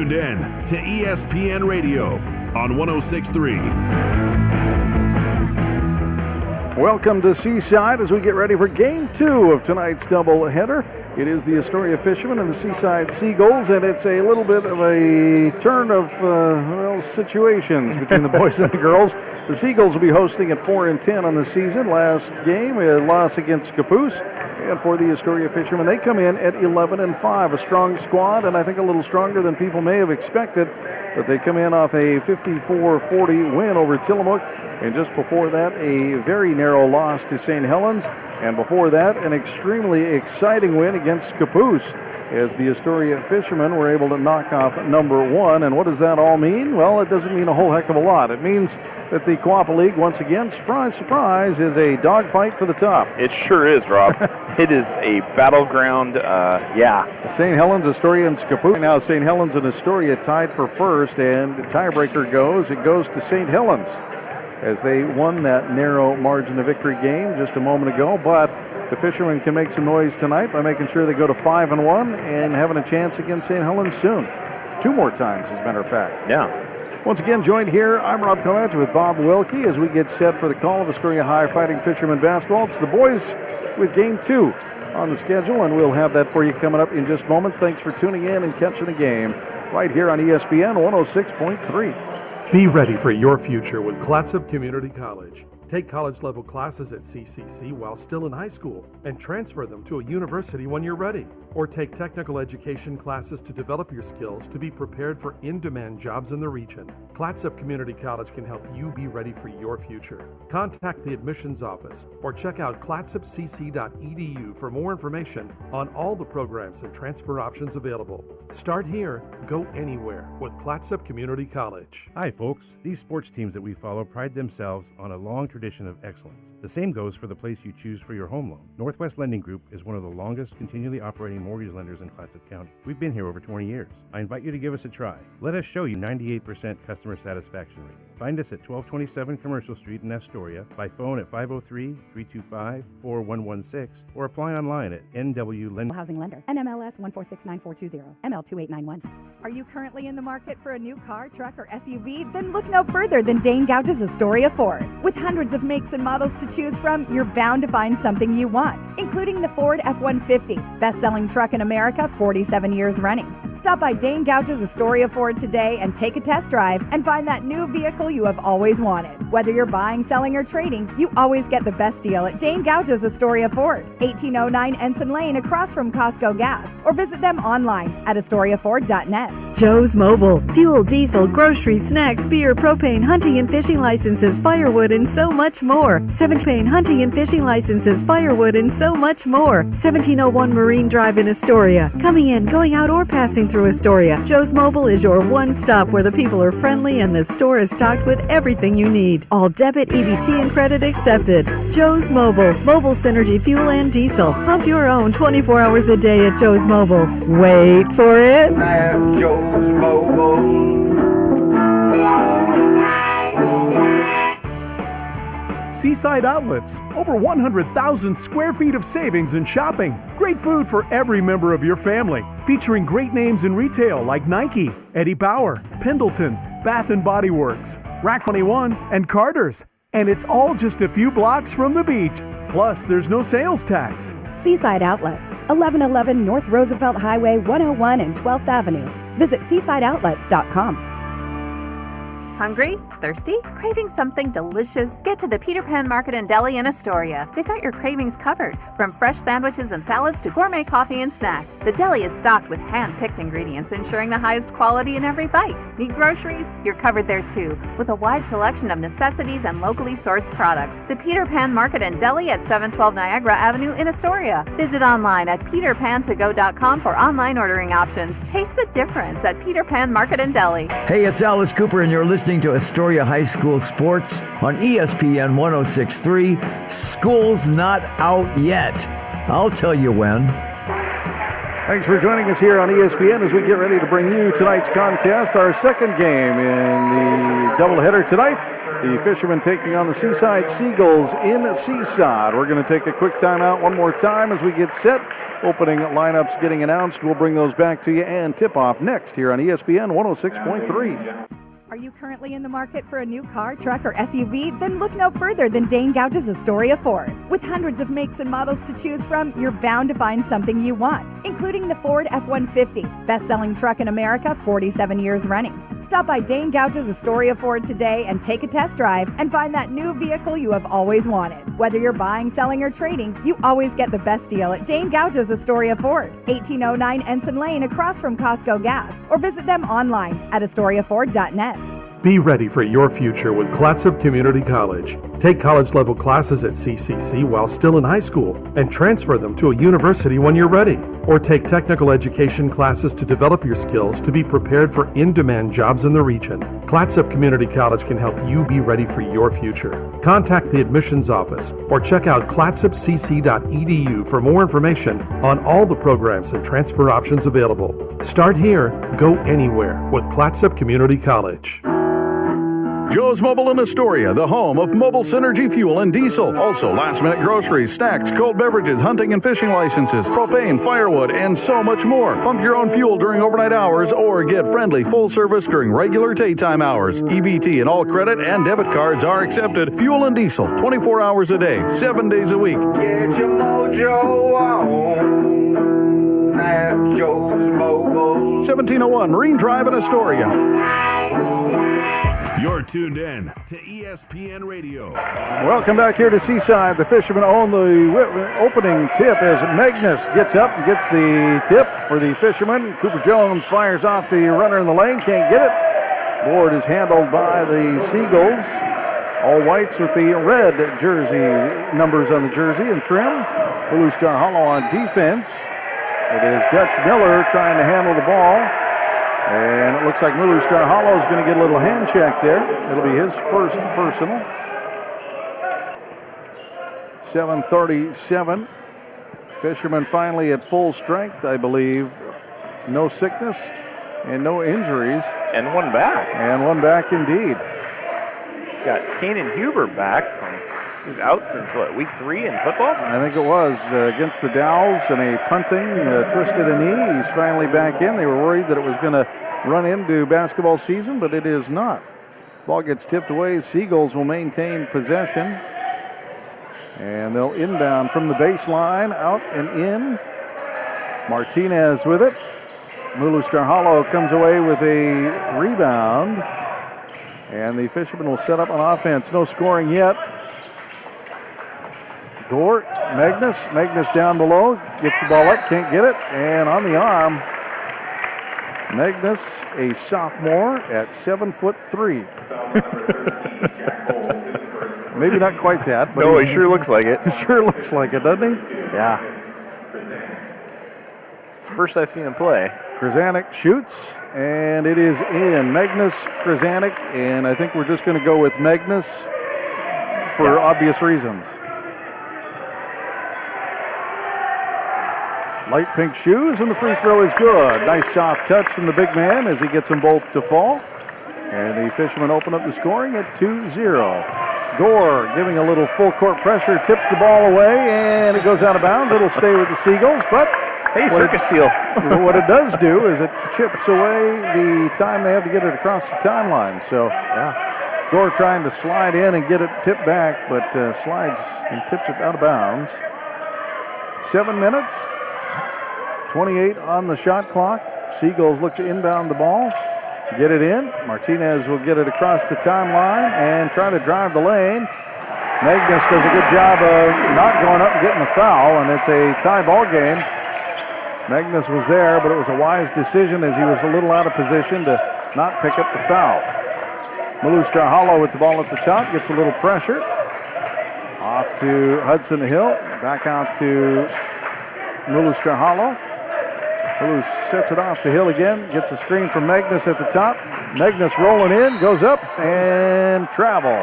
tuned in to ESPN Radio on 106.3. Welcome to Seaside as we get ready for Game 2 of tonight's doubleheader. It is the Astoria Fishermen and the Seaside Seagulls, and it's a little bit of a turn of situations between the boys and the girls. The Seagulls will be hosting at 4-10 on the season. Last game, a loss against Caboose. And for the Astoria Fishermen, they come in at 11-5, a strong squad, and I think a little stronger than people may have expected. But they come in off a 54-40 win over Tillamook. And just before that, a very narrow loss to St. Helens. And before that, an extremely exciting win against Caboose as the Astoria Fishermen were able to knock off number 1. And what does that all mean? Well, it doesn't mean a whole heck of a lot. It means that the Quappa League, once again, surprise, surprise, is a dogfight for the top. It sure is, Rob. It is a battleground, St. Helens, Astoria, and Caboose. Now St. Helens and Astoria tied for first, and the tiebreaker goes to St. Helens, as they won that narrow margin of victory game just a moment ago. But the Fishermen can make some noise tonight by making sure they go to 5-1 and having a chance against St. Helens soon. 2 more times, as a matter of fact. Yeah. Once again, joined here, I'm Rob Comage with Bob Wilkie as we get set for the call of Astoria High Fighting Fishermen basketball. It's the boys with Game 2 on the schedule, and we'll have that for you coming up in just moments. Thanks for tuning in and catching the game right here on ESPN 106.3. Be ready for your future with Clatsop Community College. Take college-level classes at CCC while still in high school and transfer them to a university when you're ready. Or take technical education classes to develop your skills to be prepared for in-demand jobs in the region. Clatsop Community College can help you be ready for your future. Contact the admissions office or check out clatsopcc.edu for more information on all the programs and transfer options available. Start here, go anywhere with Clatsop Community College. Hi folks, these sports teams that we follow pride themselves on a long tradition of excellence. The same goes for the place you choose for your home loan. Northwest Lending Group is one of the longest continually operating mortgage lenders in Clatsop County. We've been here over 20 years. I invite you to give us a try. Let us show you 98% customer satisfaction rating. Find us at 1227 Commercial Street in Astoria, by phone at 503-325-4116, or apply online at NW Housing Lender, NMLS 1469420, ML2891. Are you currently in the market for a new car, truck, or SUV? Then look no further than Dane Gouge's Astoria Ford. With hundreds of makes and models to choose from, you're bound to find something you want, including the Ford F-150, best-selling truck in America, 47 years running. Stop by Dane Gouge's Astoria Ford today and take a test drive and find that new vehicle you have always wanted. Whether you're buying, selling, or trading, you always get the best deal at Dane Gouge's Astoria Ford, 1809 Ensign Lane across from Costco Gas, or visit them online at AstoriaFord.net. Joe's Mobile. Fuel, diesel, groceries, snacks, beer, propane, hunting and fishing licenses, firewood, and so much more. 17 hunting and fishing licenses, firewood, and so much more. 1701 Marine Drive in Astoria. Coming in, going out, or passing through Astoria, Joe's Mobile is your one stop where the people are friendly and the store is stocked with everything you need. All debit, EBT, and credit accepted. Joe's Mobile. Mobile Synergy fuel and diesel. Pump your own 24 hours a day at Joe's Mobile. Wait for it. Joe's Mobile. Seaside Outlets, over 100,000 square feet of savings and shopping. Great food for every member of your family. Featuring great names in retail like Nike, Eddie Bauer, Pendleton, Bath & Body Works, Rack 21, and Carter's. And it's all just a few blocks from the beach. Plus, there's no sales tax. Seaside Outlets, 1111 North Roosevelt Highway 101 and 12th Avenue. Visit seasideoutlets.com. Hungry? Thirsty? Craving something delicious? Get to the Peter Pan Market and Deli in Astoria. They've got your cravings covered, from fresh sandwiches and salads to gourmet coffee and snacks. The deli is stocked with hand-picked ingredients, ensuring the highest quality in every bite. Need groceries? You're covered there too, with a wide selection of necessities and locally sourced products. The Peter Pan Market and Deli at 712 Niagara Avenue in Astoria. Visit online at peterpantogo.com for online ordering options. Taste the difference at Peter Pan Market and Deli. Hey, it's Alice Cooper, and you're listening to Astoria High School Sports on ESPN 106.3. School's not out yet. I'll tell you when. Thanks for joining us here on ESPN as we get ready to bring you tonight's contest, our second game in the doubleheader tonight. The Fishermen taking on the Seaside Seagulls in Seaside. We're going to take a quick timeout one more time as we get set opening lineups getting announced. We'll bring those back to you and tip-off next here on ESPN 106.3. Are you currently in the market for a new car, truck, or SUV? Then look no further than Dane Gouge's Astoria Ford. With hundreds of makes and models to choose from, you're bound to find something you want, including the Ford F-150, best-selling truck in America, 47 years running. Stop by Dane Gouge's Astoria Ford today and take a test drive and find that new vehicle you have always wanted. Whether you're buying, selling, or trading, you always get the best deal at Dane Gouge's Astoria Ford, 1809 Ensign Lane across from Costco Gas, or visit them online at AstoriaFord.net. Be ready for your future with Clatsop Community College. Take college-level classes at CCC while still in high school and transfer them to a university when you're ready. Or take technical education classes to develop your skills to be prepared for in-demand jobs in the region. Clatsop Community College can help you be ready for your future. Contact the admissions office or check out clatsopcc.edu for more information on all the programs and transfer options available. Start here, go anywhere with Clatsop Community College. Joe's Mobile in Astoria, the home of mobile synergy fuel and diesel. Also, last-minute groceries, snacks, cold beverages, hunting and fishing licenses, propane, firewood, and so much more. Pump your own fuel during overnight hours or get friendly full service during regular daytime hours. EBT and all credit and debit cards are accepted. Fuel and diesel, 24 hours a day, 7 days a week. Get your mojo on at Joe's Mobile. 1701 Marine Drive in Astoria. You're tuned in to ESPN Radio. Welcome back here to Seaside. The Fishermen own the opening tip as Magnus gets up and gets the tip for the Fishermen. Cooper Jones fires off the runner in the lane, can't get it. Board is handled by the Seagulls. All whites with the red jersey numbers on the jersey and trim. Blue Star Hollow on defense. It is Dutch Miller trying to handle the ball. And it looks like Mulu Star Hollow is going to get a little hand check there. It'll be his first personal. 7:37. Fishermen finally at full strength, I believe. No sickness and no injuries. And one back. And one back indeed. Got Kanan Huber back from, he's out since what, week 3 in football? I think it was against the Dowls and a punting, twisted a knee. He's finally back in. They were worried that it was going to run into basketball season, but it is not. Ball gets tipped away. Seagulls will maintain possession. And they'll inbound from the baseline, out and in. Martinez with it. Mulu Star Hollow comes away with a rebound. And the Fishermen will set up on offense. No scoring yet. Gore, Magnus down below, gets the ball up, can't get it, and on the arm, Magnus, a sophomore at 7'3". Maybe not quite that, but no, he sure looks like it. He sure looks like it, doesn't he? Yeah. It's the first I've seen him play. Krasanik shoots, and it is in. Magnus, Krasanik, and I think we're just going to go with Magnus for obvious reasons. Light pink shoes, and the free throw is good. Nice soft touch from the big man as he gets them both to fall. And the Fishermen open up the scoring at 2-0. Gore giving a little full court pressure, tips the ball away, and it goes out of bounds. It'll stay with the Seagulls, but hey, circus seal. What it does do is it chips away the time they have to get it across the timeline. So Gore trying to slide in and get it tipped back, but slides and tips it out of bounds. 7 minutes. 28 on the shot clock. Seagulls look to inbound the ball. Get it in. Martinez will get it across the timeline and try to drive the lane. Magnus does a good job of not going up and getting the foul, and it's a tie ball game. Magnus was there, but it was a wise decision as he was a little out of position to not pick up the foul. Mulu Star Hollow with the ball at the top, gets a little pressure. Off to Hudson Hill. Back out to Mulu Star Hollow. Mulu sets it off the hill again, gets a screen from Magnus at the top. Magnus rolling in, goes up, and travel.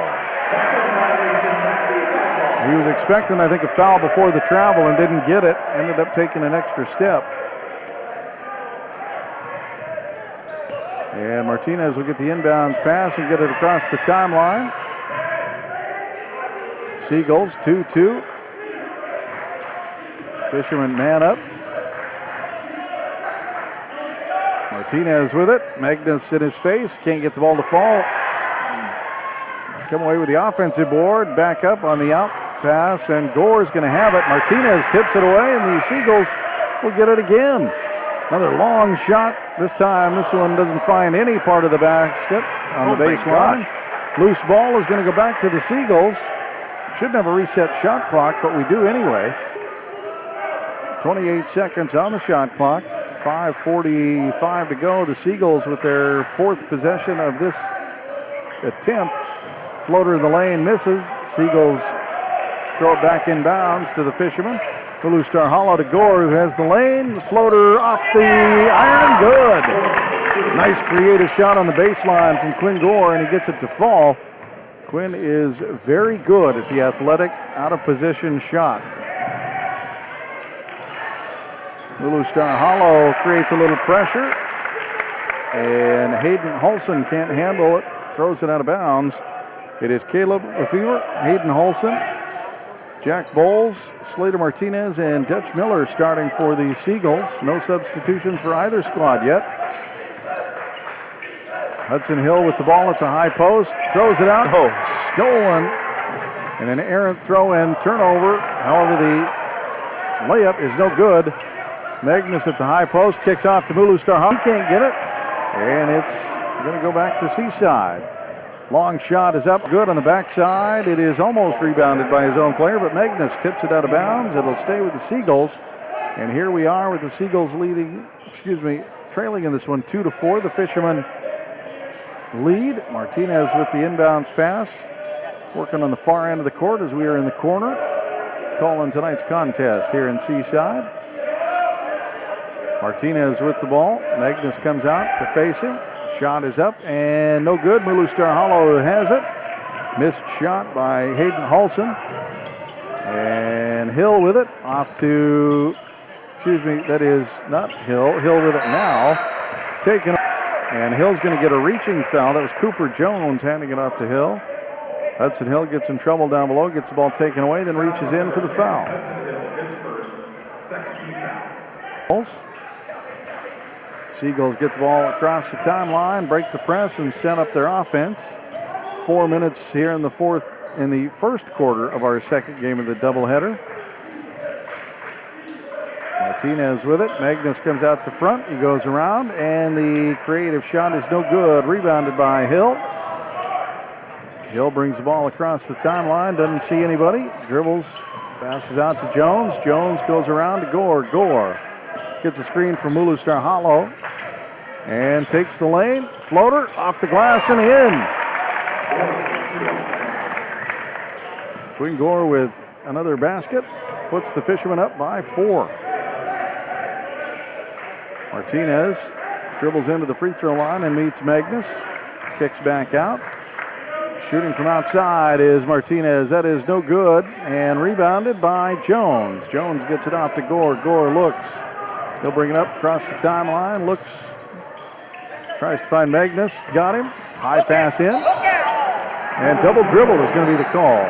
He was expecting, I think, a foul before the travel and didn't get it. Ended up taking an extra step. And Martinez will get the inbound pass and get it across the timeline. Seagulls 2-2. Fishermen man up. Martinez with it. Magnus in his face. Can't get the ball to fall. Come away with the offensive board. Back up on the out pass, and Gore's going to have it. Martinez tips it away, and the Seagulls will get it again. Another long shot. This time, this one doesn't find any part of the basket on the baseline. Loose ball is going to go back to the Seagulls. Shouldn't have a reset shot clock, but we do anyway. 28 seconds on the shot clock. 5:45 to go. The Seagulls with their fourth possession of this attempt. Floater in the lane misses. Seagulls throw it back in bounds to the Fishermen. Hulu Star Hollow to Gore, who has the lane. Floater off the iron. Good. Nice creative shot on the baseline from Quinn Gore, and he gets it to fall. Quinn is very good at the athletic, out-of-position shot. Hulu Star Hollow creates a little pressure, and Hayden Holson can't handle it. Throws it out of bounds. It is Caleb Lefevre, Hayden Holson, Jack Bowles, Slater Martinez, and Dutch Miller starting for the Seagulls. No substitutions for either squad yet. Hudson Hill with the ball at the high post. Throws it out. Oh, stolen. And an errant throw and turnover. However, the layup is no good. Magnus at the high post. Kicks off to Mulu Star. He can't get it. And it's going to go back to Seaside. Long shot is up, good on the backside. It is almost rebounded by his own player, but Magnus tips it out of bounds. It'll stay with the Seagulls. And here we are with the Seagulls trailing in this one 2-4. The Fishermen lead. Martinez with the inbounds pass. Working on the far end of the court as we are in the corner. Calling tonight's contest here in Seaside. Martinez with the ball. Magnus comes out to face him. Shot is up and no good. Mulu Star Hollow has it. Missed shot by Hayden Holson. And Hill with it. Off to, that is not Hill. Hill with it now. Taken. And Hill's going to get a reaching foul. That was Cooper Jones handing it off to Hill. Hudson Hill gets in trouble down below, gets the ball taken away, then reaches in for the foul. Seagulls get the ball across the timeline, break the press, and set up their offense. 4 minutes here in the first quarter of our second game of the doubleheader. Martinez with it. Magnus comes out the front. He goes around, and the creative shot is no good. Rebounded by Hill. Hill brings the ball across the timeline. Doesn't see anybody. Dribbles. Passes out to Jones. Jones goes around to Gore. Gore gets a screen from Mulu Star Hollow. And takes the lane. Floater off the glass and in. Quinn Gore with another basket. Puts the Fishermen up by 4. Martinez dribbles into the free throw line and meets Magnus. Kicks back out. Shooting from outside is Martinez. That is no good. And rebounded by Jones. Jones gets it off to Gore. Gore looks. He'll bring it up across the timeline. Looks. Tries to find Magnus. Got him. High pass in. And double dribble is going to be the call.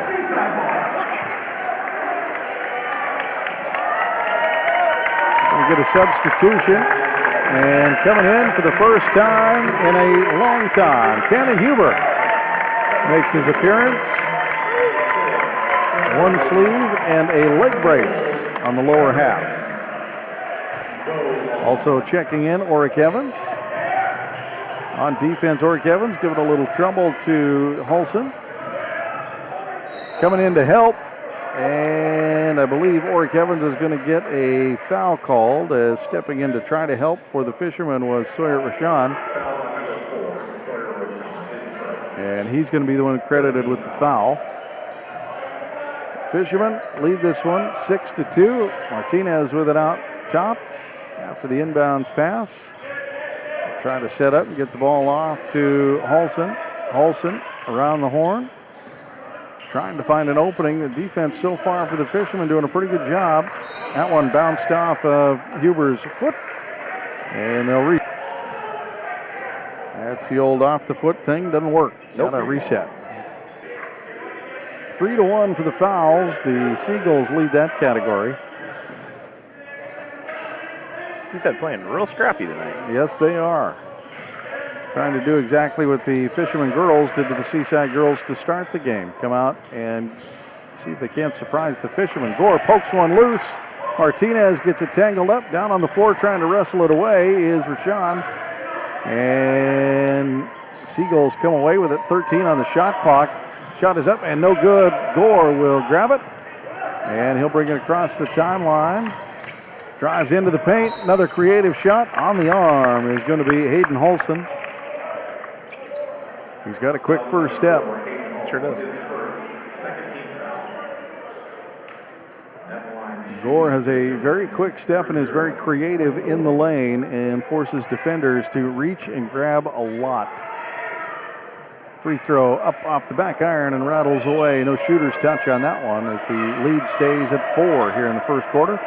Going to get a substitution. And coming in for the first time in a long time, Cannon Huber makes his appearance. One sleeve and a leg brace on the lower half. Also checking in, Oric Evans. On defense, Oric Evans giving a little trouble to Holson. Coming in to help, and I believe Oric Evans is going to get a foul called, as stepping in to try to help for the Fishermen was Sawyer Rashawn. And he's going to be the one credited with the foul. Fishermen lead this one 6-2. Martinez with it out top after the inbounds pass. Trying to set up and get the ball off to Holson. Holson around the horn. Trying to find an opening. The defense so far for the Fishermen doing a pretty good job. That one bounced off of Huber's foot. And they'll reach. That's the old off the foot thing. Doesn't work. Got to reset. 3-1 for the fouls. The Seagulls lead that category. Seaside playing real scrappy tonight. Yes, they are. Trying to do exactly what the Fishermen girls did to the Seaside girls to start the game. Come out and see if they can't surprise the Fishermen. Gore pokes one loose. Martinez gets it tangled up. Down on the floor trying to wrestle it away is Rashawn. And Seagulls come away with it. 13 on the shot clock. Shot is up and no good. Gore will grab it. And he'll bring it across the timeline. Drives into the paint. Another creative shot on the arm is going to be Hayden Holson. He's got a quick first step. Sure does. Gore has a very quick step and is very creative in the lane and forces defenders to reach and grab a lot. Free throw up off the back iron and rattles away. No shooter's touch on that one as the lead stays at 4 here in the first quarter.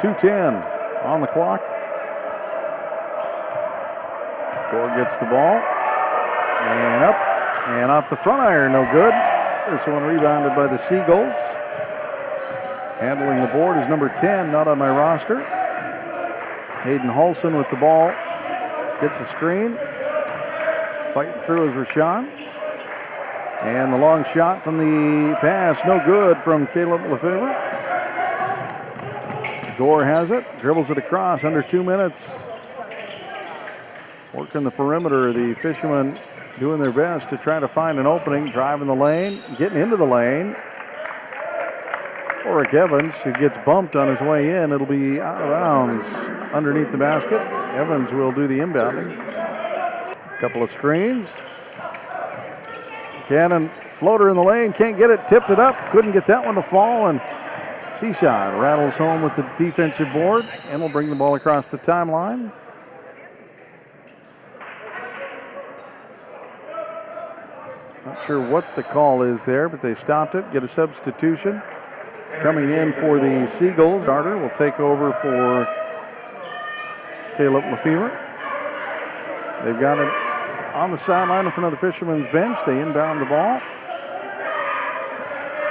2:10 on the clock. Gore gets the ball. And up and off the front iron, no good. This one rebounded by the Seagulls. Handling the board is number 10, not on my roster. Hayden Holson with the ball. Gets a screen. Fighting through is Rashawn. And the long shot from the pass, no good from Caleb Lefebvre. Gore has it, dribbles it across under 2 minutes. Working the perimeter, the Fishermen doing their best to try to find an opening, driving the lane, getting into the lane. Oric Evans, who gets bumped on his way in. It'll be out of bounds underneath the basket. Evans will do the inbounding. Couple of screens. Cannon, floater in the lane, can't get it, tipped it up, couldn't get that one to fall, and Seaside rattles home with the defensive board and will bring the ball across the timeline. Not sure what the call is there, but they stopped it, get a substitution. Coming in for the Seagulls, Carter will take over for Caleb Lefebvre. They've got it on the sideline in front of the Fishermen's bench. They inbound the ball.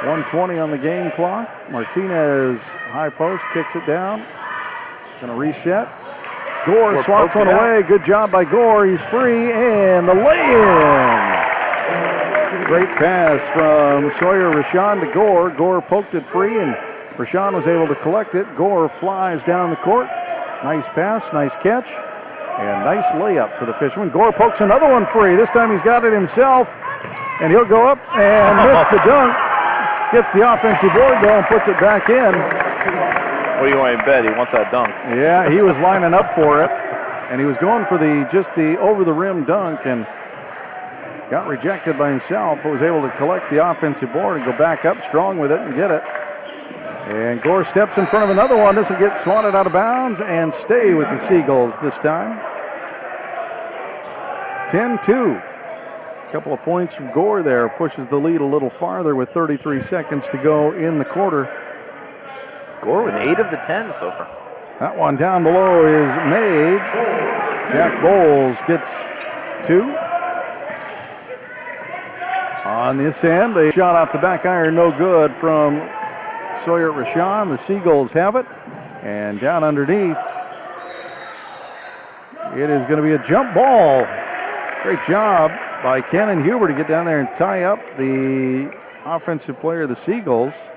1:20 on the game clock. Martinez, high post, kicks it down. Going to reset. Gore swats one away. Good job by Gore. He's free, and the lay-in. Great pass from Sawyer Rashawn to Gore. Gore poked it free, and Rashawn was able to collect it. Gore flies down the court. Nice pass, nice catch, and nice layup for the Fishermen. Gore pokes another one free. This time he's got it himself, and he'll go up and miss the dunk. Gets the offensive board, though, and puts it back in. What do you want to bet? He wants that dunk. Yeah, he was lining up for it, and he was going for just the over-the-rim dunk, and got rejected by himself, but was able to collect the offensive board and go back up strong with it and get it. And Gore steps in front of another one, doesn't get swatted out of bounds, and stay with the Seagulls this time. 10-2. A couple of points from Gore there, pushes the lead a little farther with 33 seconds to go in the quarter. Gore with 8 of the 10 so far. That one down below is made. Jack Bowles gets 2. On this end, a shot off the back iron, no good from Sawyer Rashawn. The Seagulls have it. And down underneath, it is going to be a jump ball. Great job by Cannon Huber to get down there and tie up the offensive player of the Seagulls.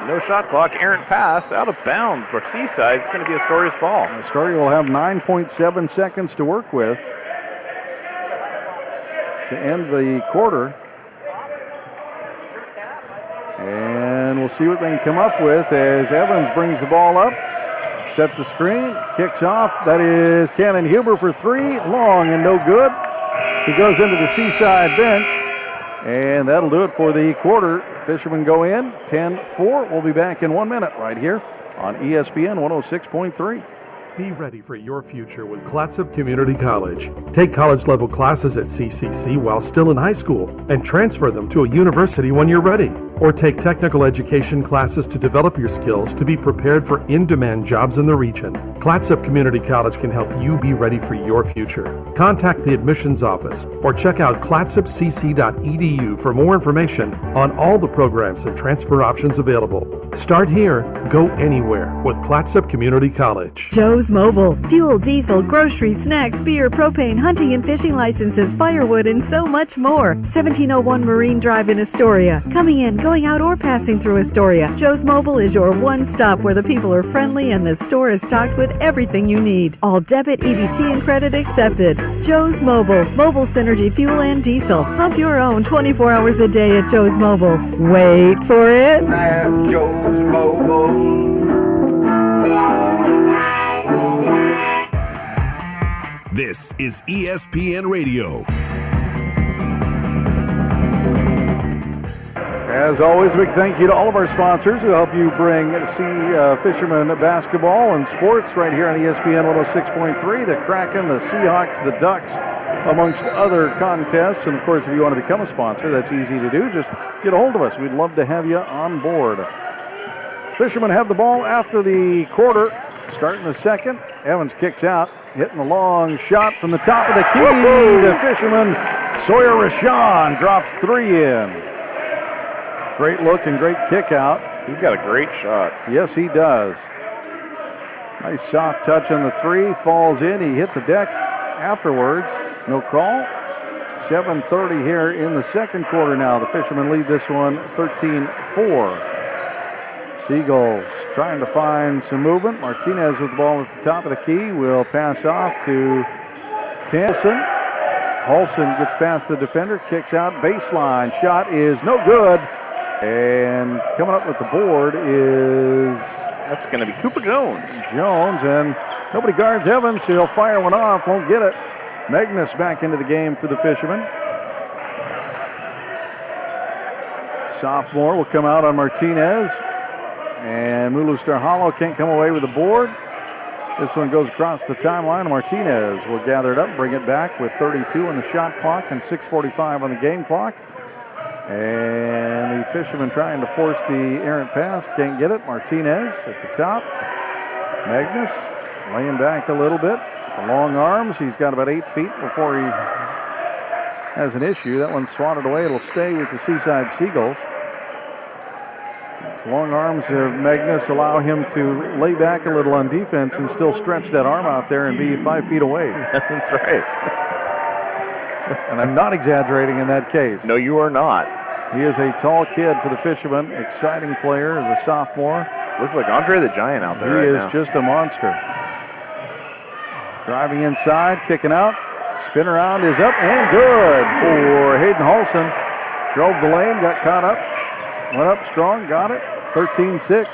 No shot clock, errant pass, out of bounds for Seaside. It's going to be Astoria's ball. Astoria will have 9.7 seconds to work with to end the quarter. And we'll see what they can come up with as Evans brings the ball up, sets the screen, kicks off. That is Cannon Huber for 3, long and no good. He goes into the Seaside bench, and that'll do it for the quarter. Fishermen go in 10-4. We'll be back in 1 minute right here on ESPN 106.3. Be ready for your future with Clatsop Community College. Take college-level classes at CCC while still in high school and transfer them to a university when you're ready. Or take technical education classes to develop your skills to be prepared for in-demand jobs in the region. Clatsop Community College can help you be ready for your future. Contact the admissions office or check out clatsopcc.edu for more information on all the programs and transfer options available. Start here, go anywhere with Clatsop Community College. Joe's Mobile. Fuel, diesel, groceries, snacks, beer, propane, hunting and fishing licenses, firewood, and so much more. 1701 Marine Drive in Astoria. Coming in, going out, or passing through Astoria, Joe's Mobile is your one stop where the people are friendly and the store is stocked with everything you need. All debit, EBT, and credit accepted. Joe's Mobile. Mobile Synergy fuel and diesel. Pump your own 24 hours a day at Joe's Mobile. Wait for it. At Joe's Mobile. This is ESPN Radio. As always, a big thank you to all of our sponsors who help you bring Fishermen basketball and sports right here on ESPN 106.3. The Kraken, the Seahawks, the Ducks, amongst other contests. And of course, if you want to become a sponsor, that's easy to do. Just get a hold of us. We'd love to have you on board. Fishermen have the ball after the quarter. Starting the second, Evans kicks out, hitting a long shot from the top of the key. The Fisherman, Sawyer Rashawn, drops three in. Great look and great kick out. He's got a great shot. Yes, he does. Nice soft touch on the three, falls in. He hit the deck afterwards. No call. 7:30 here in the second quarter now. The Fishermen lead this one 13-4. Seagulls trying to find some movement. Martinez with the ball at the top of the key will pass off to Tanson. Holson gets past the defender, kicks out, baseline. Shot is no good. And coming up with the board is... That's going to be Cooper Jones. And nobody guards Evans, so he'll fire one off, won't get it. Magnus back into the game for the Fishermen. Sophomore will come out on Martinez. And Mulu Starhalo can't come away with the board. This one goes across the timeline. Martinez will gather it up, bring it back with 32 on the shot clock and 6:45 on the game clock. And the Fishermen trying to force the errant pass. Can't get it. Martinez at the top. Magnus laying back a little bit. The long arms. He's got about 8 feet before he has an issue. That one's swatted away. It'll stay with the Seaside Seagulls. Long arms of Magnus allow him to lay back a little on defense and still stretch that arm out there and be 5 feet away. That's right. And I'm not exaggerating in that case. No, you are not. He is a tall kid for the Fishermen. Exciting player as a sophomore. Looks like Andre the Giant out there He is just a monster. Driving inside, kicking out. Spin around is up and good for Hayden Holson. Drove the lane, got caught up. Went up strong, got it. 13-6.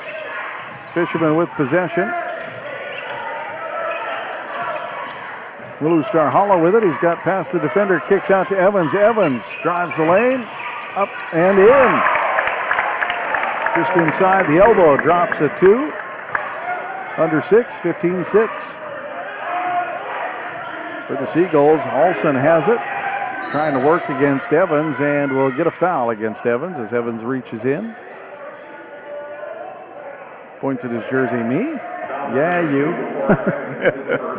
Fishermen with possession. Lulu Starhalo with it. He's got past the defender, kicks out to Evans. Evans drives the lane, up and in. Just inside the elbow, drops a two. Under 6, 15-6. For the Seagulls, Olsen has it. Trying to work against Evans and will get a foul against Evans as Evans reaches in. Points at his jersey. Me? Yeah, you.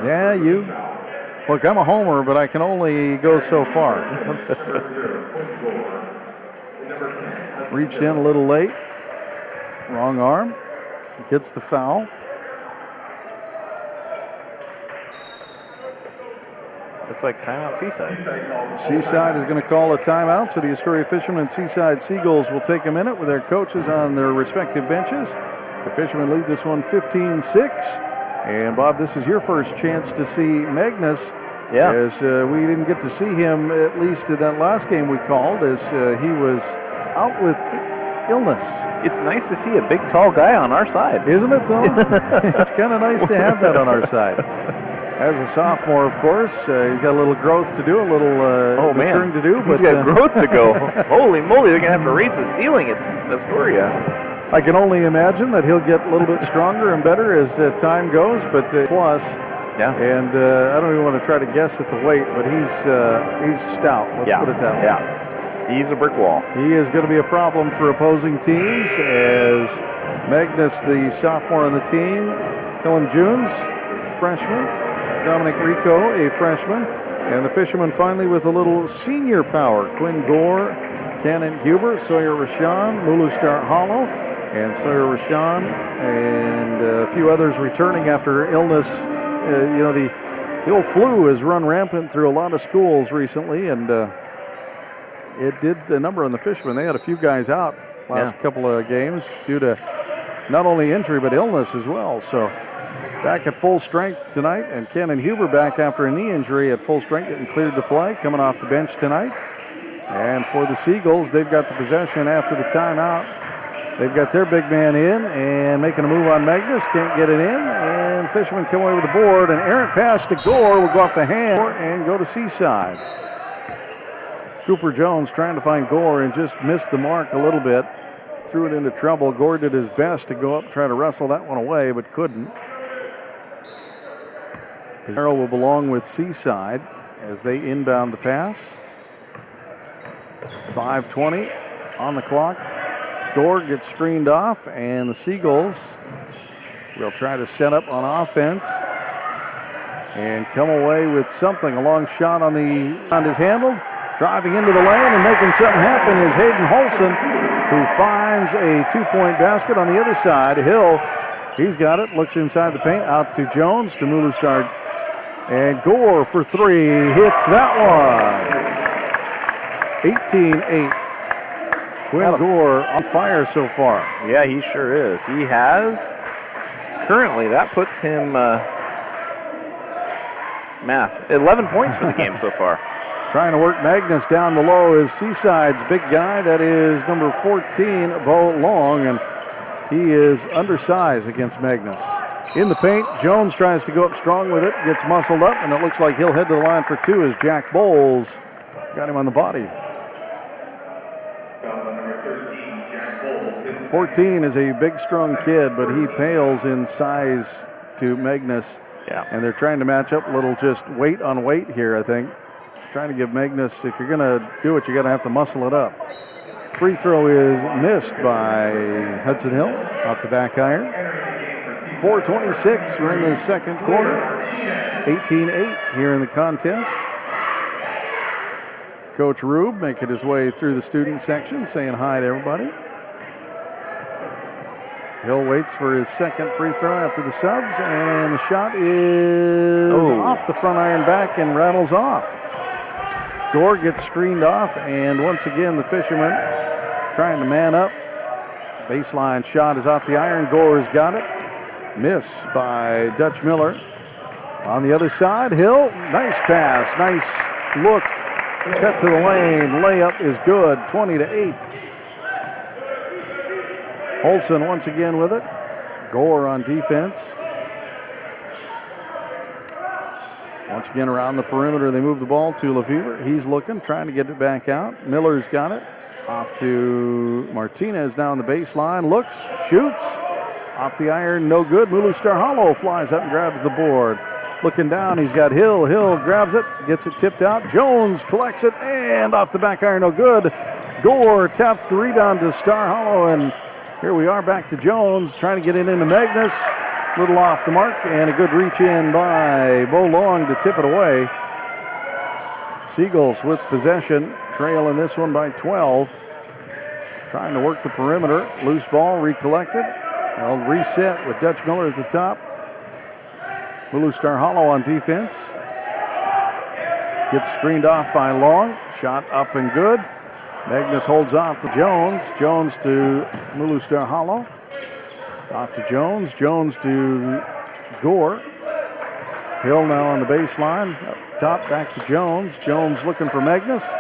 Yeah, you. Look, I'm a homer, but I can only go so far. Reached in a little late. Wrong arm. Gets the foul. Looks like timeout Seaside. Seaside is going to call a timeout, so the Astoria Fishermen and Seaside Seagulls will take a minute with their coaches on their respective benches. The Fishermen lead this one 15-6. And Bob, this is your first chance to see Magnus. Yeah. As we didn't get to see him, at least in that last game we called, as he was out with illness. It's nice to see a big, tall guy on our side. Isn't it, though? It's kind of nice to have that on our side. As a sophomore, of course, he's got a little growth to do, a little maturing to do. He's got growth to go. Holy moly, they're going to have to raise the ceiling at Astoria. I can only imagine that he'll get a little bit stronger and better as time goes, but plus. Yeah. And I don't even want to try to guess at the weight, but he's stout. Let's put it that way. Yeah. He's a brick wall. He is going to be a problem for opposing teams as Magnus, the sophomore on the team, Helen Junes, freshman, Dominic Rico, a freshman, and the Fishermen finally with a little senior power. Quinn Gore, Cannon Huber, Sawyer Rashawn, Mulu Star Hollow, and Sawyer Rashawn, and a few others returning after illness. The old flu has run rampant through a lot of schools recently, and it did a number on the Fishermen. They had a few guys out last couple of games due to not only injury but illness as well. So back at full strength tonight, and Cannon Huber back after a knee injury at full strength, getting cleared to play, coming off the bench tonight. And for the Seagulls, they've got the possession after the timeout. They've got their big man in and making a move on Magnus, can't get it in, and Fishermen come away with the board. An errant pass to Gore will go off the hand and go to Seaside. Cooper Jones trying to find Gore and just missed the mark a little bit. Threw it into trouble. Gore did his best to go up and try to wrestle that one away, but couldn't. His arrow will belong with Seaside as they inbound the pass. 5:20 on the clock. Gore gets screened off, and the Seagulls will try to set up on offense and come away with something. A long shot on his handle. Driving into the lane and making something happen is Hayden Holson, who finds a two-point basket on the other side. Hill, he's got it, looks inside the paint, out to Jones, to Mulustar. And Gore for three, hits that one. 18-8. Quinn Gore on fire so far. Yeah, he sure is. He has. Currently, that puts him, 11 points for the game so far. Trying to work Magnus down the low is Seaside's big guy. That is number 14, Bo Long, and he is undersized against Magnus. In the paint, Jones tries to go up strong with it, gets muscled up, and it looks like he'll head to the line for two as Jack Bowles got him on the body. 14 is a big, strong kid, but he pales in size to Magnus. Yeah. And they're trying to match up a little just weight on weight here, I think. Trying to give Magnus, if you're going to do it, you're going to have to muscle it up. Free throw is missed by Hudson Hill off the back iron. 4:26, we're in the second quarter. 18-8 here in the contest. Coach Rube making his way through the student section, saying hi to everybody. Hill waits for his second free throw after the subs, and the shot is off the front iron back and rattles off. Gore gets screened off, and once again the Fishermen trying to man up. Baseline shot is off the iron. Gore's got it. Miss by Dutch Miller. On the other side, Hill, nice pass, nice look. Cut to the lane, layup is good, 20-8. Olsen once again with it. Gore on defense. Once again around the perimeter, they move the ball to Lefevre. He's looking, trying to get it back out. Miller's got it. Off to Martinez now on the baseline. Looks, shoots. Off the iron, no good. Mulustar Hollow flies up and grabs the board. Looking down, he's got Hill. Hill grabs it, gets it tipped out. Jones collects it, and off the back iron, no good. Gore taps the rebound to Star Hollow, and here we are back to Jones, trying to get it into Magnus. Little off the mark, and a good reach in by Bo Long to tip it away. Seagulls with possession, trailing this one by 12. Trying to work the perimeter. Loose ball, recollected. They'll reset with Dutch Miller at the top. Mulustar Hollow on defense. Gets screened off by Long. Shot up and good. Magnus holds off to Jones. Jones to Mulustar Hollow. Off to Jones. Jones to Gore. Hill now on the baseline. Up top, back to Jones. Jones looking for Magnus.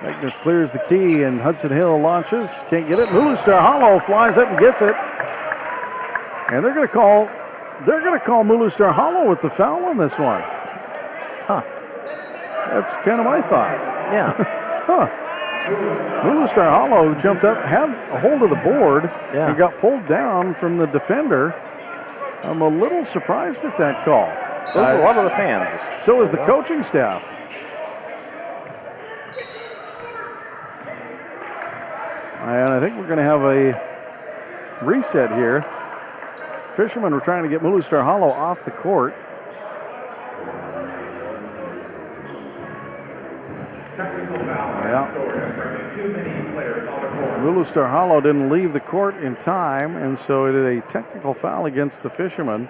Magnus clears the key, and Hudson Hill launches. Can't get it. Mulustar Hollow flies up and gets it. And they're going to call Mulustar Hollow with the foul on this one. Huh. That's kind of my thought. Yeah. Huh. Blue Star Hollow jumped up, had a hold of the board, and got pulled down from the defender. I'm a little surprised at that call. So is a lot of the fans. So is the coaching staff. And I think we're going to have a reset here. Fishermen were trying to get Blue Star Hollow off the court. Yeah. Blue Star Hollow didn't leave the court in time, and so it is a technical foul against the Fishermen.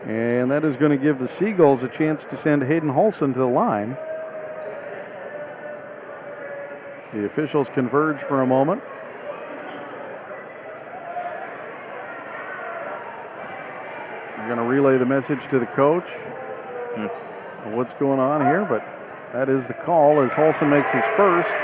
And that is going to give the Seagulls a chance to send Hayden Holson to the line. The officials converge for a moment. We're going to relay the message to the coach of what's going on here, but that is the call as Holson makes his first.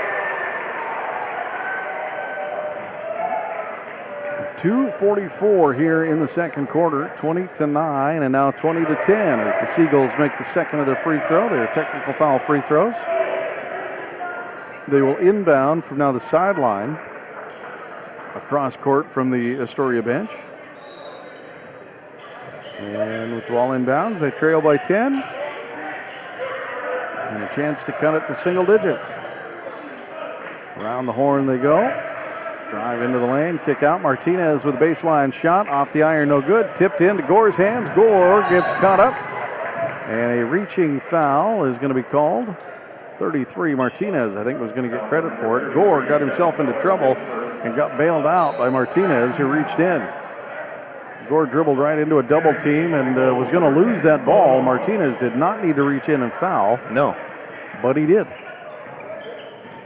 2:44 here in the second quarter, 20-9, and now 20-10 as the Seagulls make the second of their free throw. They are technical foul free throws. They will inbound from now the sideline, across court from the Astoria bench. And with the ball inbounds, they trail by 10. And a chance to cut it to single digits. Around the horn they go. Drive into the lane, kick out. Martinez with a baseline shot. Off the iron, no good. Tipped into Gore's hands. Gore gets caught up. And a reaching foul is going to be called. 33, Martinez, I think, was going to get credit for it. Gore got himself into trouble and got bailed out by Martinez, who reached in. Gore dribbled right into a double team and was going to lose that ball. Martinez did not need to reach in and foul. No. But he did.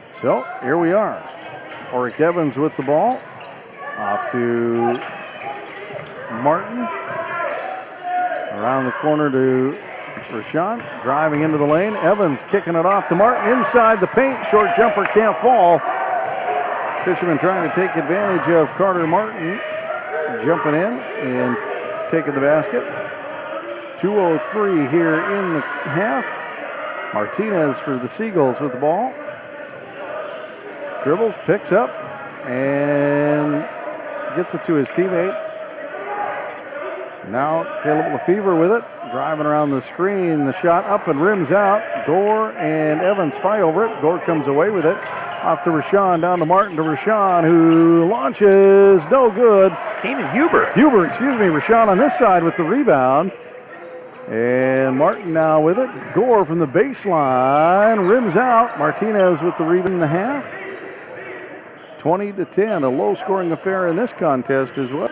So, here we are. Oric Evans with the ball. Off to Martin. Around the corner to Rashawn. Driving into the lane. Evans kicking it off to Martin. Inside the paint. Short jumper can't fall. Fishermen trying to take advantage of Carter Martin. Jumping in and taking the basket. 2:03 here in the half. Martinez for the Seagulls with the ball. Dribbles, picks up, and gets it to his teammate. Now Caleb Lefevre with it. Driving around the screen. The shot up and rims out. Gore and Evans fight over it. Gore comes away with it. Off to Rashawn, down to Martin to Rashawn, who launches, no good. Keenan Huber. Rashawn on this side with the rebound. And Martin now with it. Gore from the baseline, rims out. Martinez with the rebound in the half. 20-10, a low-scoring affair in this contest as well.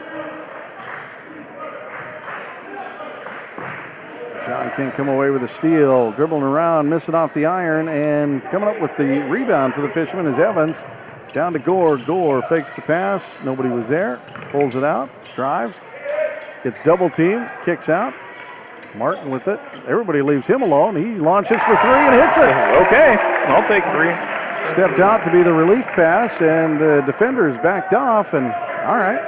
Sean can't come away with a steal. Dribbling around, missing off the iron, and coming up with the rebound for the Fishermen is Evans. Down to Gore. Gore fakes the pass. Nobody was there. Pulls it out. Drives. Gets double teamed. Kicks out. Martin with it. Everybody leaves him alone. He launches for three and hits it. Okay, I'll take three. Stepped out to be the relief pass, and the defenders backed off, and all right.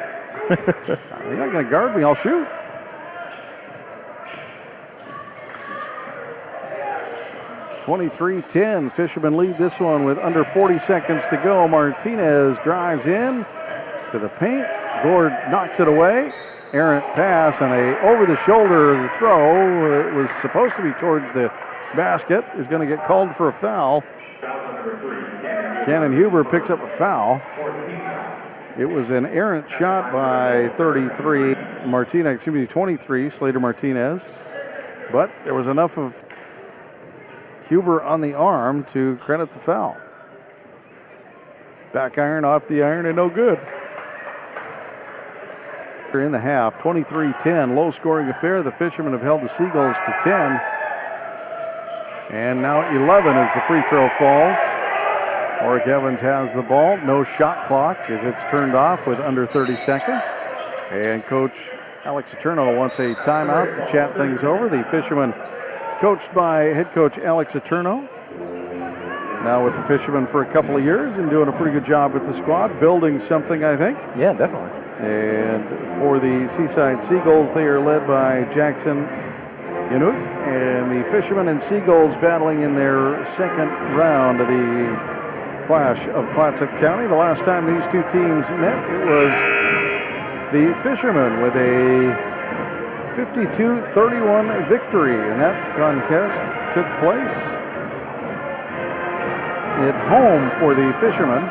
You're not going to guard me. I'll shoot. (23-10). Fishermen lead this one with under 40 seconds to go. Martinez drives in to the paint. Gore knocks it away. Errant pass and a over-the-shoulder throw. It was supposed to be towards the basket. Is going to get called for a foul. Cannon Huber picks up a foul. It was an errant shot by 23 Martinez, 23 Slater Martinez. But there was enough of Huber on the arm to credit the foul. Back iron off the iron and no good. In the half, 23-10, low scoring affair. The Fishermen have held the Seagulls to 10. And now 11 as the free throw falls. Oric Evans has the ball. No shot clock as it's turned off with under 30 seconds. And Coach Alex Eterno wants a timeout to chat things over. The Fishermen coached by head coach Alex Eterno. Now with the Fishermen for a couple of years and doing a pretty good job with the squad, building something, I think. Yeah, definitely. And for the Seaside Seagulls, they are led by Jackson Yanut and the Fishermen and Seagulls battling in their second round of the Clash of Clatsop County. The last time these two teams met, it was the Fishermen with a 52-31 victory, and that contest took place at home for the Fishermen.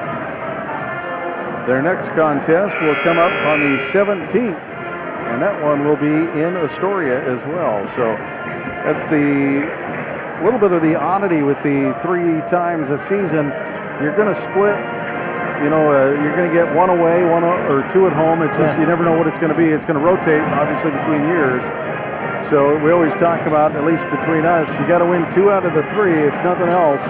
Their next contest will come up on the 17th, and that one will be in Astoria as well. So that's the little bit of the oddity with the 3 times a season. You're going to split, you're going to get one away, or 2 at home. It's just, you never know what it's going to be. It's going to rotate, obviously, between years. So we always talk about, at least between us, you got to win 2 out of the 3, if nothing else.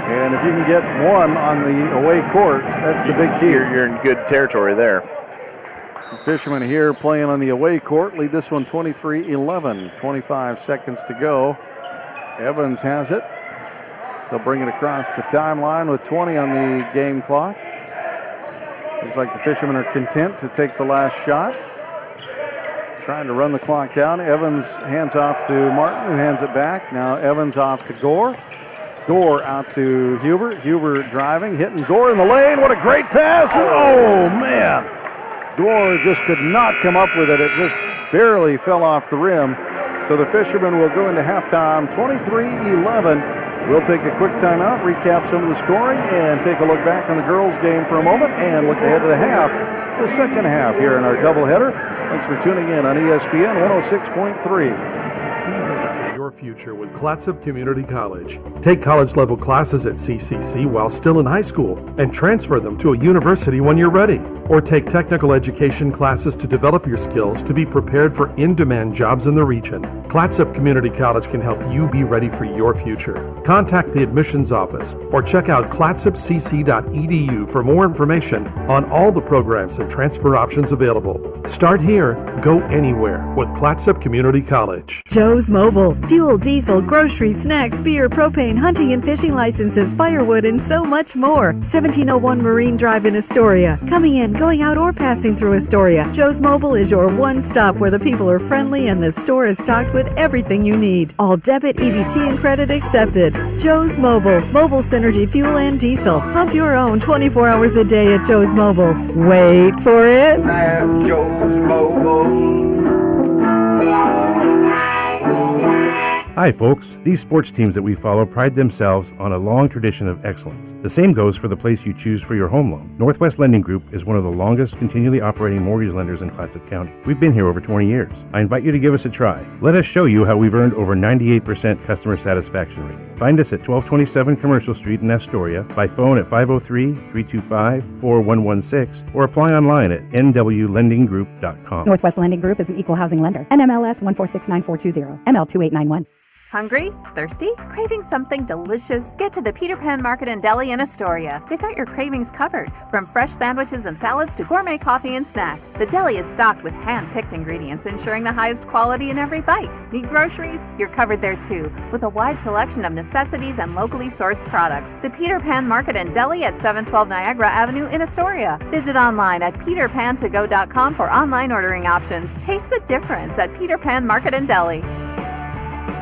And if you can get 1 on the away court, that's the big key. You're in good territory there. The Fishermen here playing on the away court lead this one 23-11. 25 seconds to go. Evans has it. They'll bring it across the timeline with 20 on the game clock. Looks like the Fishermen are content to take the last shot. Trying to run the clock down. Evans hands off to Martin, who hands it back. Now Evans off to Gore. Gore out to Huber. Huber driving, hitting Gore in the lane. What a great pass. Oh, man. Gore just could not come up with it. It just barely fell off the rim. So the Fishermen will go into halftime 23-11. We'll take a quick timeout, recap some of the scoring, and take a look back on the girls' game for a moment and look ahead to the second half here in our doubleheader. Thanks for tuning in on ESPN 106.3. Your future with Clatsop Community College. Take college-level classes at CCC while still in high school and transfer them to a university when you're ready. Or take technical education classes to develop your skills to be prepared for in-demand jobs in the region. Clatsop Community College can help you be ready for your future. Contact the admissions office or check out clatsopcc.edu for more information on all the programs and transfer options available. Start here, go anywhere with Clatsop Community College. Joe's Mobile. Fuel, diesel, groceries, snacks, beer, propane, hunting and fishing licenses, firewood, and so much more. 1701 Marine Drive in Astoria. Coming in, going out, or passing through Astoria, Joe's Mobile is your one stop where the people are friendly and the store is stocked with everything you need. All debit, EBT, and credit accepted. Joe's Mobile. Mobile Synergy fuel and diesel. Pump your own 24 hours a day at Joe's Mobile. Wait for it. At Joe's Mobile. Hi folks, these sports teams that we follow pride themselves on a long tradition of excellence. The same goes for the place you choose for your home loan. Northwest Lending Group is one of the longest continually operating mortgage lenders in Clatsop County. We've been here over 20 years. I invite you to give us a try. Let us show you how we've earned over 98% customer satisfaction rating. Find us at 1227 Commercial Street in Astoria, by phone at 503-325-4116, or apply online at nwlendinggroup.com. Northwest Lending Group is an equal housing lender. NMLS 1469420, ML2891. Hungry? Thirsty? Craving something delicious? Get to the Peter Pan Market and Deli in Astoria. They've got your cravings covered, from fresh sandwiches and salads to gourmet coffee and snacks. The deli is stocked with hand-picked ingredients, ensuring the highest quality in every bite. Need groceries? You're covered there too, with a wide selection of necessities and locally sourced products. The Peter Pan Market and Deli at 712 Niagara Avenue in Astoria. Visit online at peterpantogo.com for online ordering options. Taste the difference at Peter Pan Market and Deli.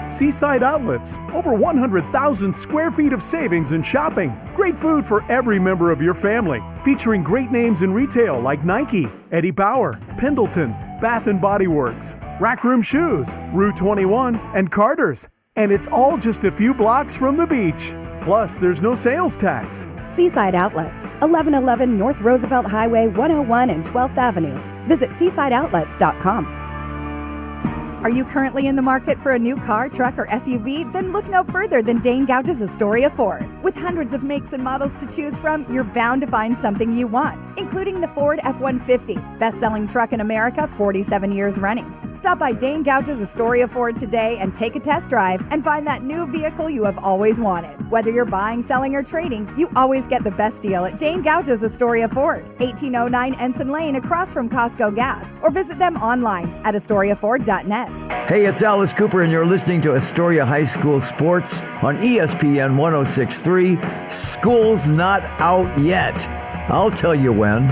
Seaside Outlets, over 100,000 square feet of savings and shopping. Great food for every member of your family. Featuring great names in retail like Nike, Eddie Bauer, Pendleton, Bath & Body Works, Rack Room Shoes, Rue 21, and Carter's. And it's all just a few blocks from the beach. Plus, there's no sales tax. Seaside Outlets, 1111 North Roosevelt Highway 101 and 12th Avenue. Visit seasideoutlets.com. Are you currently in the market for a new car, truck, or SUV? Then look no further than Dane Gouge's Astoria Ford. With hundreds of makes and models to choose from, you're bound to find something you want, including the Ford F-150, best-selling truck in America, 47 years running. Stop by Dane Gouge's Astoria Ford today and take a test drive and find that new vehicle you have always wanted. Whether you're buying, selling, or trading, you always get the best deal at Dane Gouge's Astoria Ford, 1809 Ensign Lane across from Costco Gas, or visit them online at astoriaford.net. Hey, it's Alice Cooper, and you're listening to Astoria High School Sports on ESPN 106.3. School's not out yet. I'll tell you when.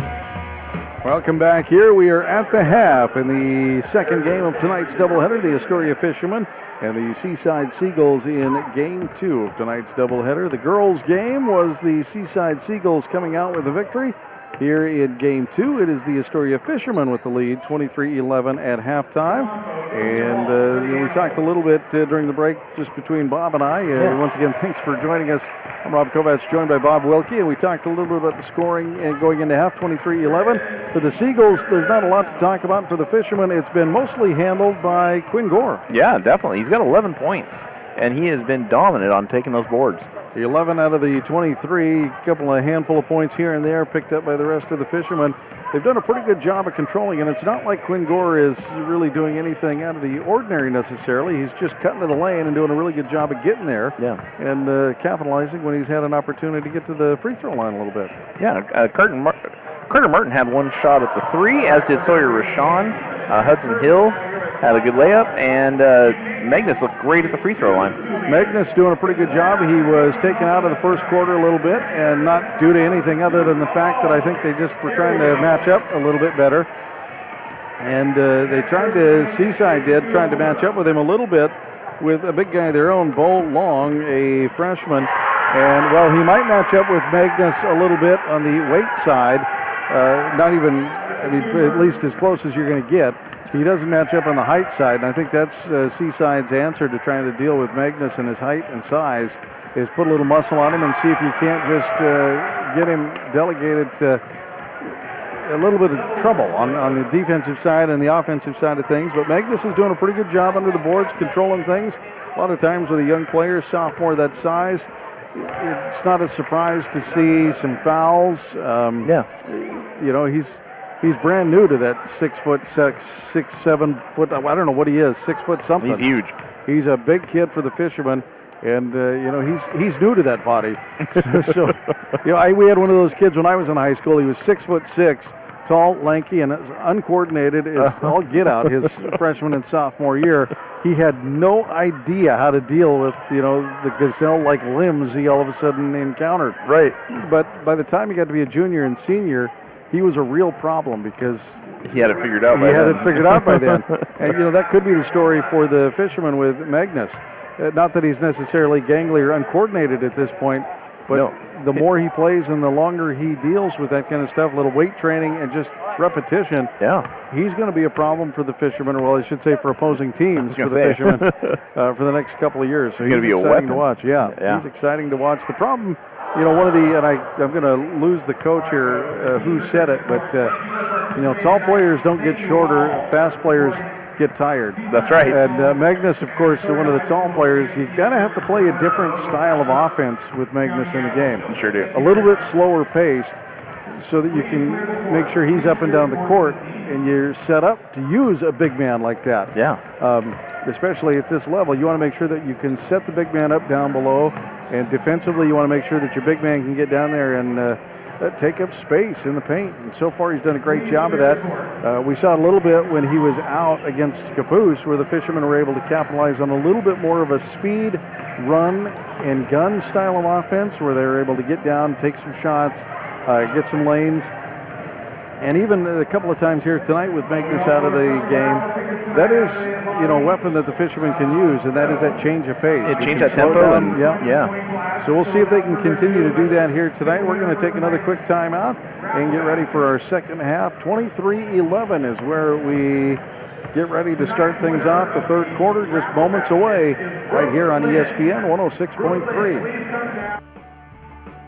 Welcome back here. We are at the half in the second game of tonight's doubleheader. The Astoria Fishermen and the Seaside Seagulls in game 2 of tonight's doubleheader. The girls' game was the Seaside Seagulls coming out with a victory. Here in game 2, it is the Astoria Fishermen with the lead, 23-11 at halftime. And we talked a little bit during the break just between Bob and I. Once again, thanks for joining us. I'm Rob Kovacs, joined by Bob Wilkie, and we talked a little bit about the scoring going into half, 23-11. For the Seagulls, there's not a lot to talk about. For the Fishermen, it's been mostly handled by Quinn Gore. Yeah, definitely. He's got 11 points, and he has been dominant on taking those boards. The 11 out of the 23, a handful of points here and there picked up by the rest of the Fishermen. They've done a pretty good job of controlling, and it's not like Quinn Gore is really doing anything out of the ordinary necessarily. He's just cutting to the lane and doing a really good job of getting there. Yeah. And capitalizing when he's had an opportunity to get to the free throw line a little bit. Yeah, Carter Martin had one shot at the 3, as did Sawyer Rashawn. Hudson Hill had a good layup, and Magnus looked great at the free throw line. Magnus doing a pretty good job. He was taken out of the first quarter a little bit, and not due to anything other than the fact that I think they just were trying to match up a little bit better. And Seaside tried to match up with him a little bit with a big guy of their own, Bo Long, a freshman. And while he might match up with Magnus a little bit on the weight side, at least as close as you're going to get, he doesn't match up on the height side, and I think that's Seaside's answer to trying to deal with Magnus and his height and size, is put a little muscle on him and see if you can't just get him delegated to a little bit of trouble on the defensive side and the offensive side of things. But Magnus is doing a pretty good job under the boards, controlling things. A lot of times with a young player, sophomore that size, it's not a surprise to see some fouls. He's brand new to that 6 foot, 7 foot. I don't know what he is, 6 foot something. He's huge. He's a big kid for the Fishermen, and he's new to that body. We had one of those kids when I was in high school. He was 6'6", tall, lanky, and uncoordinated as all get out. His freshman and sophomore year, he had no idea how to deal with the gazelle-like limbs he all of a sudden encountered. Right. But by the time he got to be a junior and senior, he was a real problem because he had it figured out by then. And, that could be the story for the Fishermen with Magnus. Not that he's necessarily gangly or uncoordinated at this point, but the more he plays and the longer he deals with that kind of stuff, little weight training and just repetition, he's going to be a problem for the Fishermen, or well, I should say for opposing teams for the Fishermen for the next couple of years. So he's exciting to watch. Yeah, he's exciting to watch. The problem, I'm going to lose the coach here who said it, but, tall players don't get shorter, fast players get tired. That's right. And Magnus, of course, one of the tall players, you got to have to play a different style of offense with Magnus in the game. You sure do. A little bit slower paced so that you can make sure he's up and down the court and you're set up to use a big man like that. Yeah. Especially at this level, you want to make sure that you can set the big man up down below, and defensively you want to make sure that your big man can get down there and take up space in the paint. And so far he's done a great job of that. We saw a little bit when he was out against Caboose where the Fishermen were able to capitalize on a little bit more of a speed, run, and gun style of offense where they were able to get down, take some shots, get some lanes. And even a couple of times here tonight with Magnus out of the game, that is, a weapon that the Fishermen can use, and that is that change of pace. Change that tempo. So we'll see if they can continue to do that here tonight. We're going to take another quick timeout and get ready for our second half. 23-11 is where we get ready to start things off. The third quarter just moments away right here on ESPN 106.3.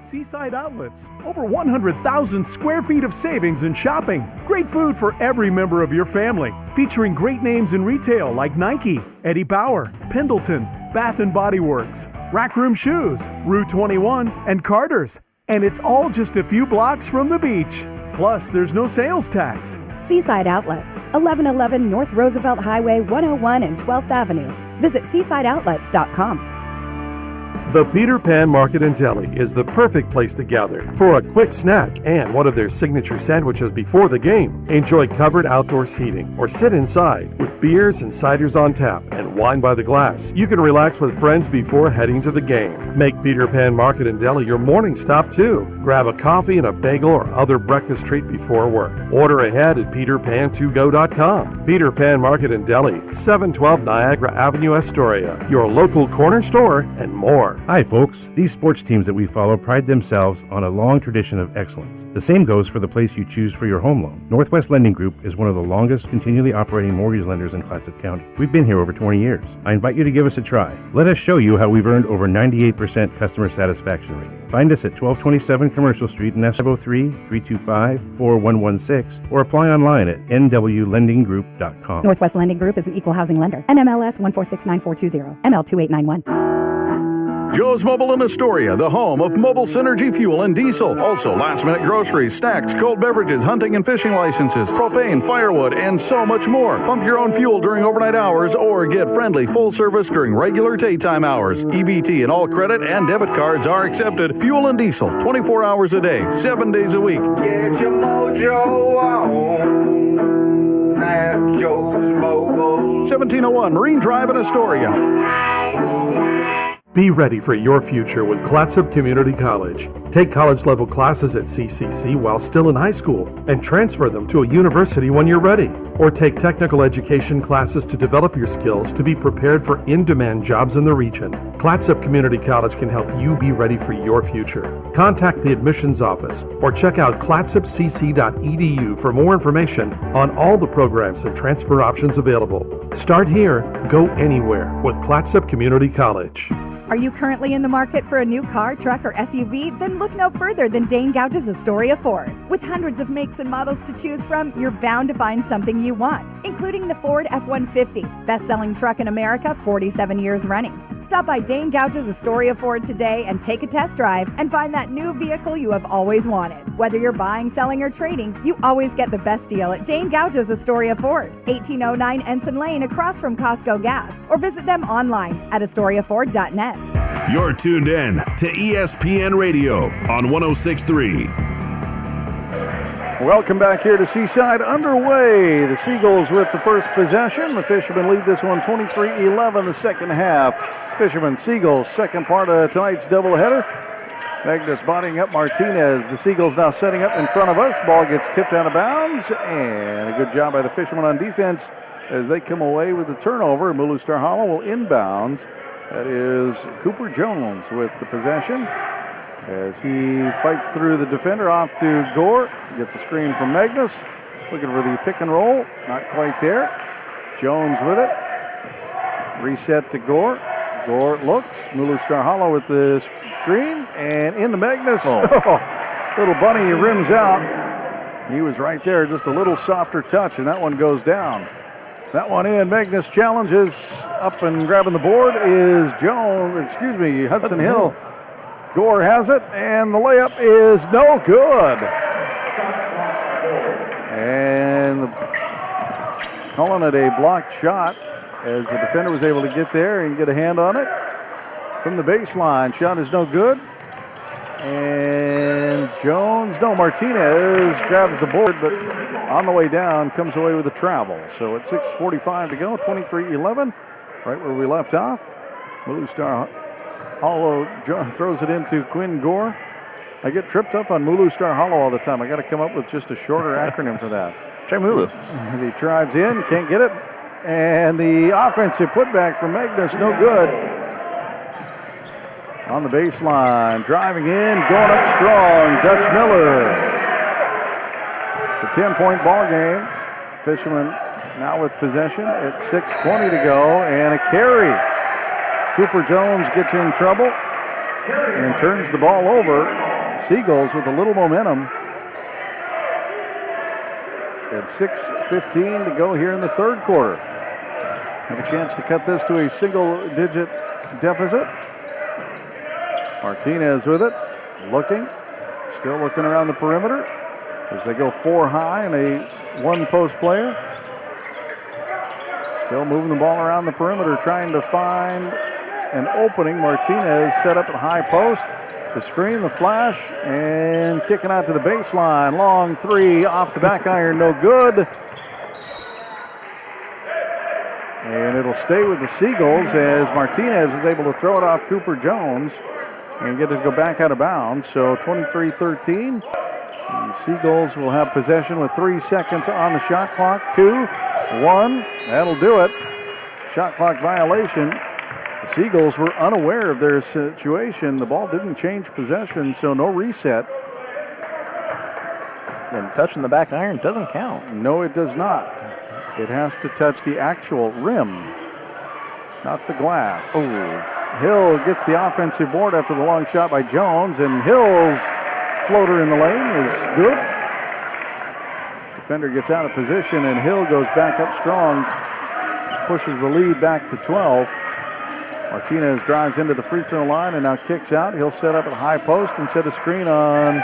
Seaside Outlets. Over 100,000 square feet of savings and shopping. Great food for every member of your family. Featuring great names in retail like Nike, Eddie Bauer, Pendleton, Bath & Body Works, Rack Room Shoes, Rue 21, and Carter's. And it's all just a few blocks from the beach. Plus, there's no sales tax. Seaside Outlets, 1111 North Roosevelt Highway 101 and 12th Avenue. Visit seasideoutlets.com. The Peter Pan Market and Deli is the perfect place to gather for a quick snack and one of their signature sandwiches before the game. Enjoy covered outdoor seating or sit inside with beers and ciders on tap and wine by the glass. You can relax with friends before heading to the game. Make Peter Pan Market and Deli your morning stop too. Grab a coffee and a bagel or other breakfast treat before work. Order ahead at peterpan2go.com. Peter Pan Market and Deli, 712 Niagara Avenue, Astoria. Your local corner store and more. Hi, folks. These sports teams that we follow pride themselves on a long tradition of excellence. The same goes for the place you choose for your home loan. Northwest Lending Group is one of the longest continually operating mortgage lenders in Clatsop County. We've been here over 20 years. I invite you to give us a try. Let us show you how we've earned over 98% customer satisfaction rating. Find us at 1227 Commercial Street in S503 325 4116 or apply online at nwlendinggroup.com. Northwest Lending Group is an equal housing lender. NMLS 1469420, ML2891. Joe's Mobile in Astoria, the home of mobile synergy fuel and diesel. Also, last-minute groceries, snacks, cold beverages, hunting and fishing licenses, propane, firewood, and so much more. Pump your own fuel during overnight hours or get friendly full service during regular daytime hours. EBT and all credit and debit cards are accepted. Fuel and diesel, 24 hours a day, 7 days a week. Get your mojo on at Joe's Mobile. 1701 Marine Drive in Astoria. Be ready for your future with Clatsop Community College. Take college-level classes at CCC while still in high school and transfer them to a university when you're ready. Or take technical education classes to develop your skills to be prepared for in-demand jobs in the region. Clatsop Community College can help you be ready for your future. Contact the admissions office or check out clatsopcc.edu for more information on all the programs and transfer options available. Start here, go anywhere with Clatsop Community College. Are you currently in the market for a new car, truck, or SUV? Then look no further than Dane Gouge's Astoria Ford. With hundreds of makes and models to choose from, you're bound to find something you want, including the Ford F-150, best-selling truck in America, 47 years running. Stop by Dane Gouge's Astoria Ford today and take a test drive and find that new vehicle you have always wanted. Whether you're buying, selling, or trading, you always get the best deal at Dane Gouge's Astoria Ford, 1809 Ensign Lane across from Costco Gas, or visit them online at astoriaford.net. You're tuned in to ESPN Radio on 106.3. Welcome back here to Seaside. Underway. The Seagulls with the first possession. The Fishermen lead this one 23-11 the second half. Fishermen, Seagulls, second part of tonight's doubleheader. Magnus bodying up Martinez. The Seagulls now setting up in front of us. The ball gets tipped out of bounds. And a good job by the Fishermen on defense as they come away with the turnover. Mulu Star Hollow will inbounds. That is Cooper Jones with the possession as he fights through the defender off to Gore. Gets a screen from Magnus. Looking for the pick and roll. Not quite there. Jones with it. Reset to Gore. Gore looks. Mulu Star Hollow with the screen. And into Magnus. Little bunny rims out. He was right there. Just a little softer touch, and that one goes down. That one in. Magnus challenges. Up and grabbing the board is Hudson Hill. Gore has it, and the layup is no good. And calling it a blocked shot as the defender was able to get there and get a hand on it. From the baseline, shot is no good. And Martinez grabs the board, but on the way down comes away with a travel. So at 6:45 to go, 23-11. Right where we left off. Mulu Star Hollow throws it into Quinn Gore. I get tripped up on Mulu Star Hollow all the time. I got to come up with just a shorter acronym for that. Try Mulu. As he drives in, can't get it. And the offensive putback from Magnus, no good. On the baseline, driving in, going up strong, Dutch Miller. It's a 10-point ball game. Fishermen now with possession at 6:20 to go, and a carry. Cooper Jones gets in trouble and turns the ball over. Seagulls with a little momentum. At 6:15 to go here in the third quarter. Have a chance to cut this to a single-digit deficit. Martinez with it, still looking around the perimeter as they go four high and a one-post player. Still moving the ball around the perimeter, trying to find an opening. Martinez set up at high post. The screen, the flash, and kicking out to the baseline. Long three off the back iron, no good. And it'll stay with the Seagulls as Martinez is able to throw it off Cooper Jones and get it to go back out of bounds. So 23-13. The Seagulls will have possession with 3 seconds on the shot clock. 2, 1. That'll do it. Shot clock violation. The Seagulls were unaware of their situation. The ball didn't change possession, so no reset. And touching the back iron doesn't count. No, it does not. It has to touch the actual rim, not the glass. Ooh. Hill gets the offensive board after the long shot by Jones, and Hill's floater in the lane is good. Defender gets out of position, and Hill goes back up strong, pushes the lead back to 12. Martinez drives into the free throw line and now kicks out. He'll set up at high post and set a screen on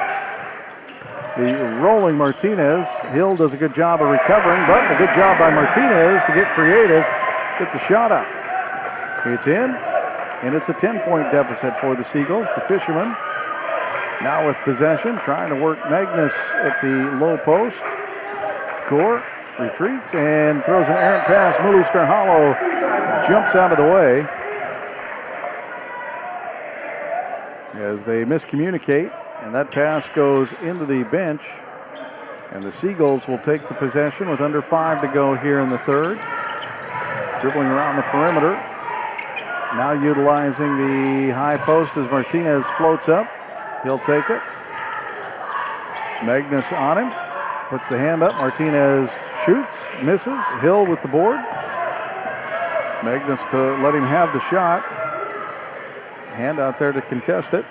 the rolling Martinez. Hill does a good job of recovering, but a good job by Martinez to get creative, get the shot up. It's in, and it's a 10-point deficit for the Seagulls. The Fishermen now with possession, trying to work Magnus at the low post. Gore retreats and throws an errant pass. Mulu Starhalo jumps out of the way as they miscommunicate, and that pass goes into the bench, and the Seagulls will take the possession with under 5 to go here in the third. Dribbling around the perimeter, now utilizing the high post as Martinez floats up. He'll take it. Magnus on him, puts the hand up. Martinez shoots, misses. Hill with the board. Magnus to let him have the shot. Hand out there to contest it.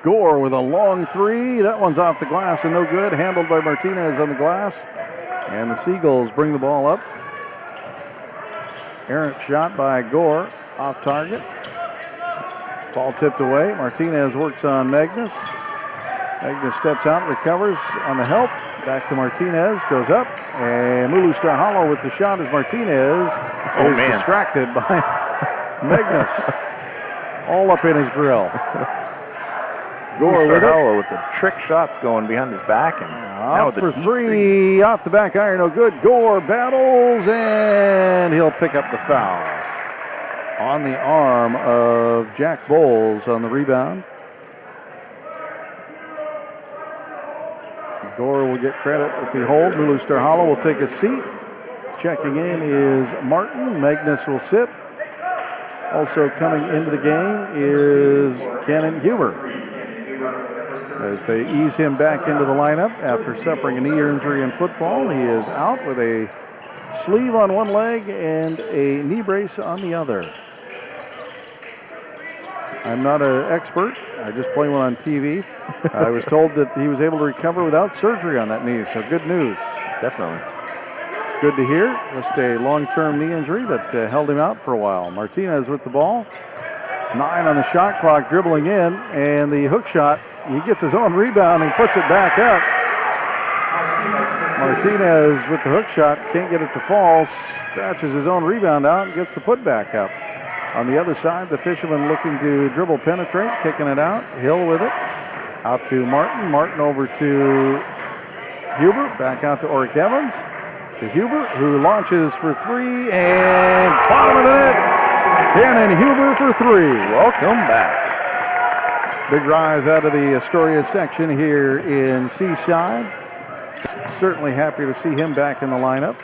Gore with a long three. That one's off the glass and no good. Handled by Martinez on the glass. And the Seagulls bring the ball up. Errant shot by Gore, off target. Ball tipped away. Martinez works on Magnus. Magnus steps out, recovers on the help. Back to Martinez, goes up. And Mulu Starhalo with the shot as Martinez is distracted by Magnus. All up in his grill. Gore with it. With the trick shots going behind his back. And out for three, off the back iron, no good. Gore battles, and he'll pick up the foul on the arm of Jack Bowles on the rebound. Gore will get credit with the hold. Mulu Starhalo will take a seat. Checking in is Martin. Magnus will sit. Also coming into the game is Cannon Huber, as they ease him back into the lineup after suffering a knee injury in football. He is out with a sleeve on one leg and a knee brace on the other. I'm not an expert. I just play one on TV. I was told that he was able to recover without surgery on that knee, so good news. Definitely. Good to hear. Just a long-term knee injury that held him out for a while. Martinez with the ball. 9 on the shot clock, dribbling in, and the hook shot. He gets his own rebound and puts it back up. Martinez with the hook shot, can't get it to fall, scratches his own rebound out and gets the putback up. On the other side, the Fishermen looking to dribble penetrate, kicking it out. Hill with it. Out to Martin. Martin over to Huber. Back out to Oric Evans. To Huber, who launches for three, and bottom of the net. Cannon Huber for three. Welcome back. Big rise out of the Astoria section here in Seaside. Certainly happy to see him back in the lineup.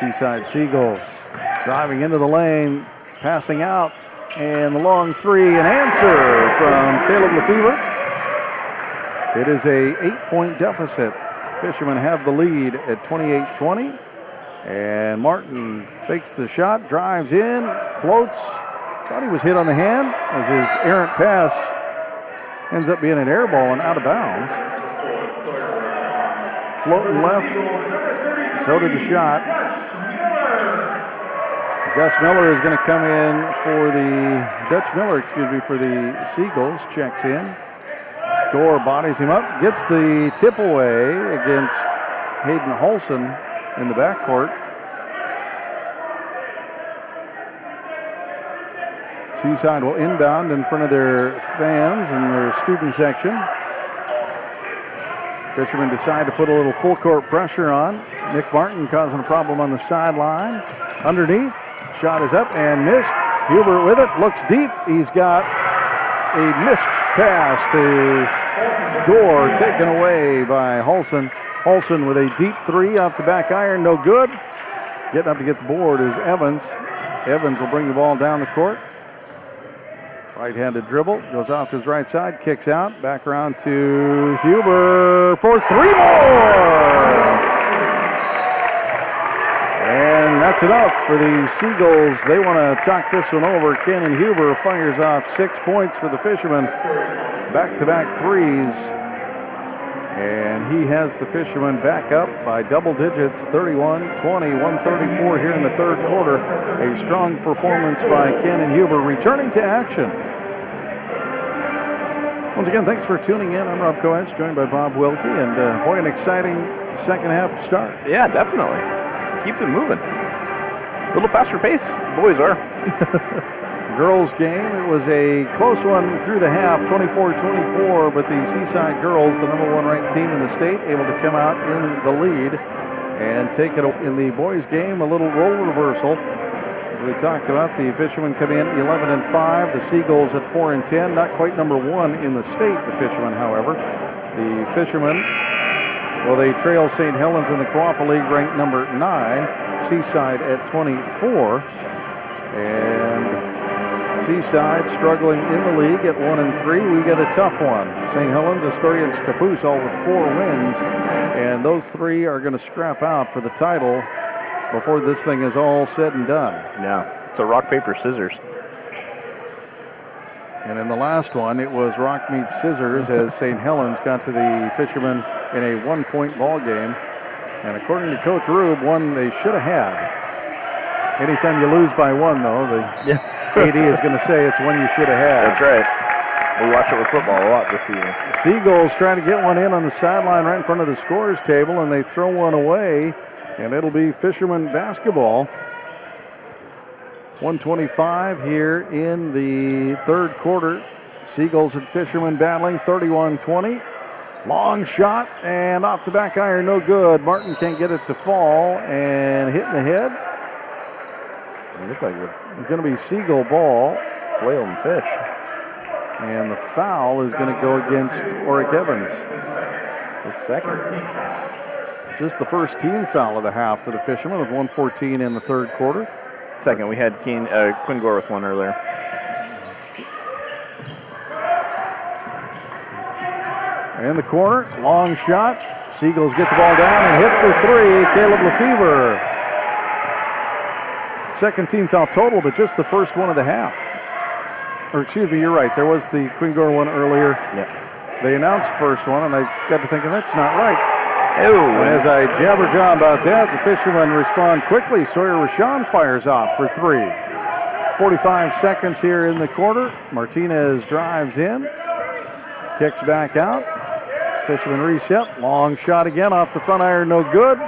Seaside Seagulls driving into the lane, passing out, and the long three, an answer from Caleb Lefevre. It is a 8-point deficit. Fishermen have the lead at 28-20. And Martin fakes the shot, drives in, floats. Thought he was hit on the hand as his errant pass ends up being an air ball and out of bounds. Floating left, so did the shot. Gus Miller is going to come in for the, Dutch Miller, for the Seagulls, checks in. Gore bodies him up, gets the tip away against Hayden Holson in the backcourt. Seaside will inbound in front of their fans and their student section. Fishermen decide to put a little full court pressure on. Nick Martin causing a problem on the sideline. Underneath, shot is up and missed. Huber with it, looks deep. He's got a missed pass to Gore, taken away by Hulson. Hulson with a deep three off the back iron, no good. Getting up to get the board is Evans. Evans will bring the ball down the court. Right-handed dribble, goes off to his right side, kicks out, back around to Huber for three more! And that's enough for the Seagulls. They want to talk this one over. Cannon Huber fires off 6 points for the Fishermen. Back-to-back threes. And he has the Fishermen back up by double digits, 31-20, 134 here in the third quarter. A strong performance by Cannon Huber returning to action. Once again, thanks for tuning in. I'm Rob Coetz, joined by Bob Wilkie, and boy, an exciting second half start. Yeah, definitely. Keeps it moving. A little faster pace, the boys are. Girls game, it was a close one through the half, 24-24, but the Seaside girls, the number one ranked team in the state, able to come out in the lead and take it in the boys game, a little role reversal. We talked about the Fishermen coming in 11-5, the Seagulls at 4-10, not quite number one in the state, the Fishermen, however. The Fishermen, well, they trail St. Helens in the Coapa League, ranked number 9, Seaside at 24, and Seaside struggling in the league at 1-3. We've got a tough one. St. Helens, Astoria, and Scappoose all with 4 wins, and those three are going to scrap out for the title before this thing is all said and done. Yeah, it's a rock, paper, scissors. And in the last one, it was rock meets scissors as St. Helens got to the Fishermen in a 1-point ball game. And according to Coach Rube, one they should have had. Anytime you lose by one, though, the AD is going to say it's one you should have had. That's right. We watch it with football a lot this season. The Seagulls trying to get one in on the sideline right in front of the scorer's table, and they throw one away. And it'll be Fishermen basketball. 1:25 here in the third quarter. Seagulls and Fishermen battling, 31-20. Long shot, and off the back iron, no good. Martin can't get it to fall, and hit in the head. It looked like it's going to be Seagull ball. Flail and fish. And the foul is going to go against Oric Evans. His second. Just the first team foul of the half for the Fishermen with 1:14 in the third quarter. Second, we had Quinn Gore with one earlier. In the corner, long shot. Seagulls get the ball down and hit for three. Caleb Lefevre. Second team foul total, but just the first one of the half. Or excuse me, you're right. There was the Quinn Gore one earlier. Yeah. They announced first one, and I got to thinking, that's not right. Ew. And as I jabber John about that, the Fishermen respond quickly. Sawyer Rashawn fires off for three. 45 seconds here in the quarter. Martinez drives in, kicks back out. Fishermen reset. Long shot again off the front iron, no good.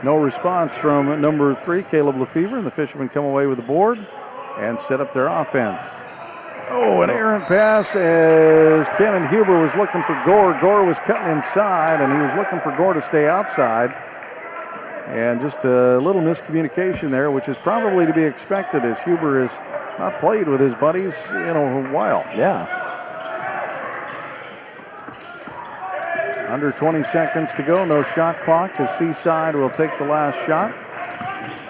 No response from number 3, Caleb Lefevre, and the Fishermen come away with the board and set up their offense. Oh, an errant pass as Cannon Huber was looking for Gore. Gore was cutting inside, and he was looking for Gore to stay outside. And just a little miscommunication there, which is probably to be expected as Huber has not played with his buddies in a while. Yeah. Under 20 seconds to go, no shot clock as Seaside will take the last shot.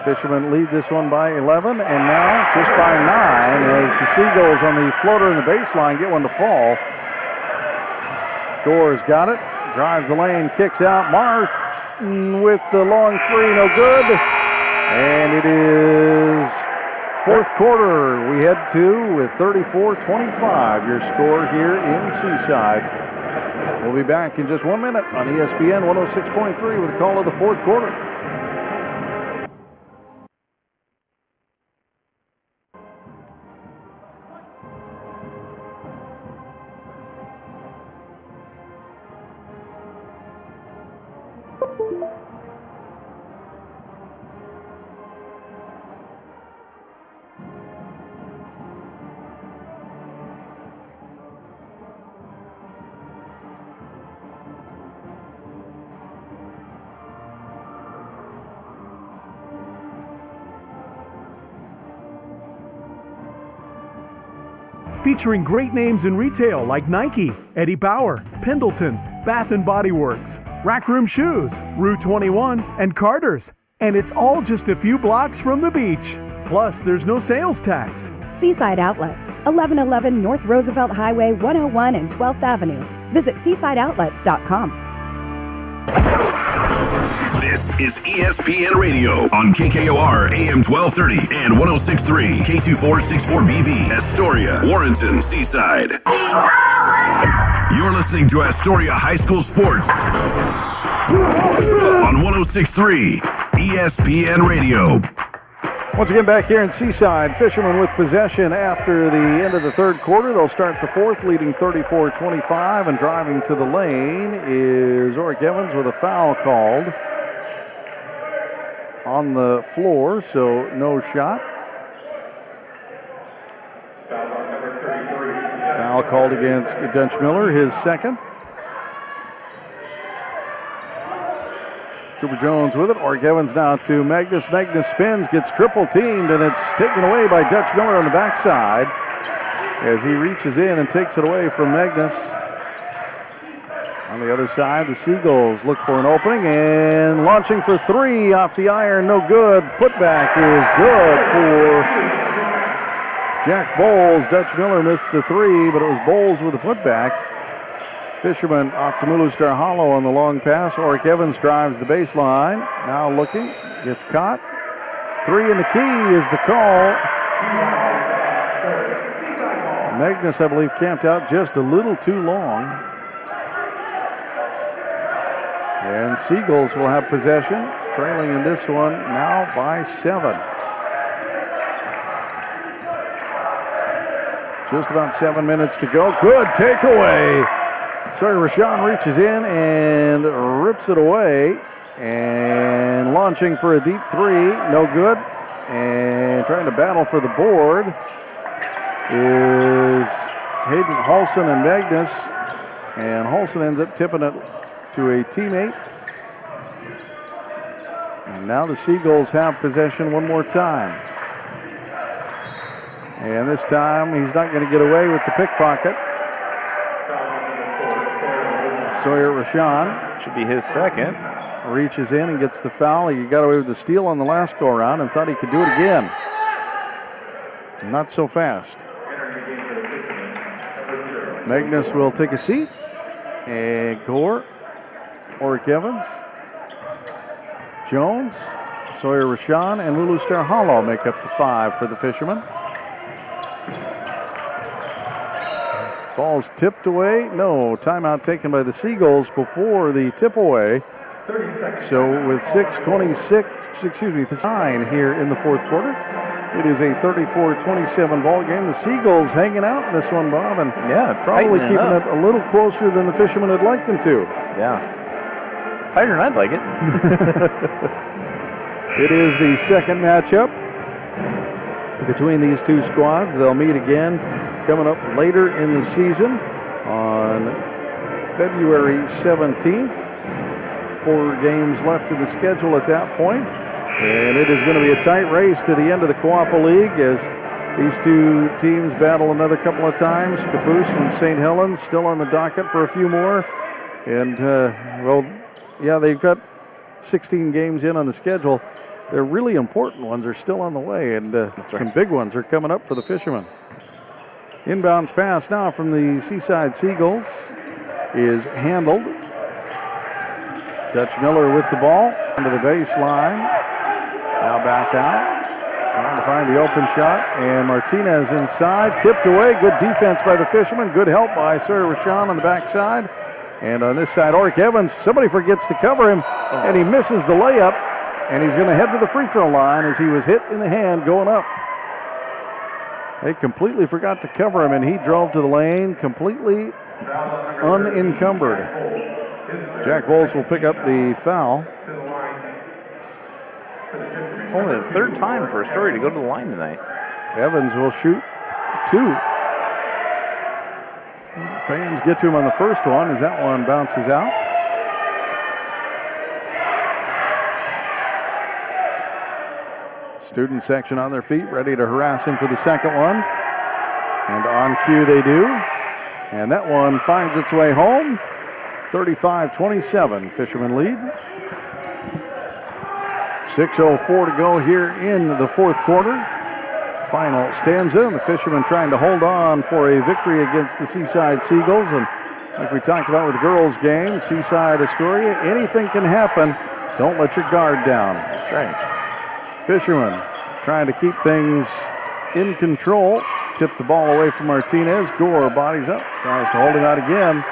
Fishermen lead this one by 11, and now just by 9 as the Seagulls on the floater in the baseline get one to fall. Gore's got it, drives the lane, kicks out. Martin with the long three, no good. And it is fourth quarter. We head to with 34-25, your score here in Seaside. We'll be back in just 1 minute on ESPN 106.3 with a call of the fourth quarter. featuring great names in retail like Nike, Eddie Bauer, Pendleton, Bath & Body Works, Rack Room Shoes, Rue 21, and Carter's. And it's all just a few blocks from the beach. Plus, there's no sales tax. Seaside Outlets, 1111 North Roosevelt Highway 101 and 12th Avenue. Visit seasideoutlets.com. This is ESPN Radio on KKOR AM 1230 and 106.3 K2464BV, Astoria, Warrenton, Seaside. You're listening to Astoria High School Sports on 106.3 ESPN Radio. Once again, back here in Seaside, Fishermen with possession after the end of the third quarter. They'll start the fourth, leading 34-25, and driving to the lane is Oric Evans with a foul called on the floor, so no shot. Foul called against Dutch Miller, his second. Cooper Jones with it. Oric Evans now to Magnus. Magnus spins, gets triple teamed, and it's taken away by Dutch Miller on the backside as he reaches in and takes it away from Magnus. On the other side, the Seagulls look for an opening and launching for three off the iron. No good. Putback is good for Jack Bowles. Dutch Miller missed the three, but it was Bowles with the putback. Fisherman off to Mulu Star Hollow on the long pass. Oric Evans drives the baseline. Now looking, gets caught. Three in the key is the call. Magnus, I believe, camped out just a little too long. And Seagulls will have possession, trailing in this one now by 7. Just about 7 minutes to go. Good takeaway. Sawyer Rashawn reaches in and rips it away. And launching for a deep three, no good. And trying to battle for the board is Hayden Halson and Magnus. And Halson ends up tipping it to a teammate. And now the Seagulls have possession one more time. And this time he's not going to get away with the pickpocket. Sawyer Rashawn. Should be his second. Reaches in and gets the foul. He got away with the steal on the last go around and thought he could do it again. Not so fast. Magnus will take a seat. And Gore. Oric Evans, Jones, Sawyer Rashawn, and Lulu Star Hollow make up the 5 for the Fishermen. Ball's tipped away. No, timeout taken by the Seagulls before the tip away. So with 9 here in the fourth quarter, it is a 34-27 ball game. The Seagulls hanging out in this one, Bob, and probably keeping it a little closer than the Fishermen would like them to. Yeah. Tighter than I'd like it. It is the second matchup between these two squads. They'll meet again coming up later in the season on February 17th. 4 games left in the schedule at that point. And it is going to be a tight race to the end of the Coapa League as these two teams battle another couple of times. Caboose and St. Helens still on the docket for a few more. And, they've got 16 games in on the schedule. The really important ones are still on the way, and some big ones are coming up for the Fishermen. Inbounds pass now from the Seaside Seagulls is handled. Dutch Miller with the ball under the baseline. Now back out. Trying to find the open shot, and Martinez inside. Tipped away. Good defense by the Fishermen. Good help by Sawyer Rashawn on the backside. And on this side, Oric Evans, somebody forgets to cover him, and he misses the layup. And he's going to head to the free throw line as he was hit in the hand going up. They completely forgot to cover him, and he drove to the lane completely unencumbered. Jack Bowles will pick up the foul. Only the third time for Astoria to go to the line tonight. Evans will shoot 2. Fans get to him on the first one as that one bounces out. Student section on their feet, ready to harass him for the second one. And on cue they do. And that one finds its way home. 35-27, Fishermen lead. 6:04 to go here in the fourth quarter. Final stanza, and the Fishermen trying to hold on for a victory against the Seaside Seagulls. And like we talked about with the girls' game, Seaside, Astoria, anything can happen. Don't let your guard down. That's right. Fishermen trying to keep things in control. Tip the ball away from Martinez. Gore bodies up, tries to hold him out again.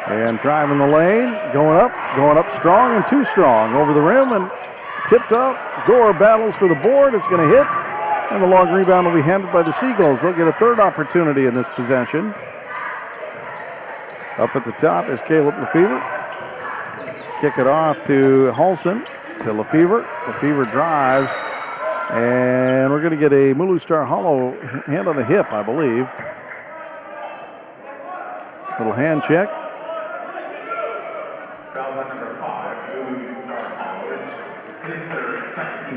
And driving the lane, going up strong and too strong. Over the rim and tipped up. Gore battles for the board. It's going to hit. And the long rebound will be handed by the Seagulls. They'll get a third opportunity in this possession. Up at the top is Caleb Lefevre. Kick it off to Halson, to Lefevre. Lefevre drives. And we're going to get a Mulu Star Hollow hand on the hip, I believe. Little hand check.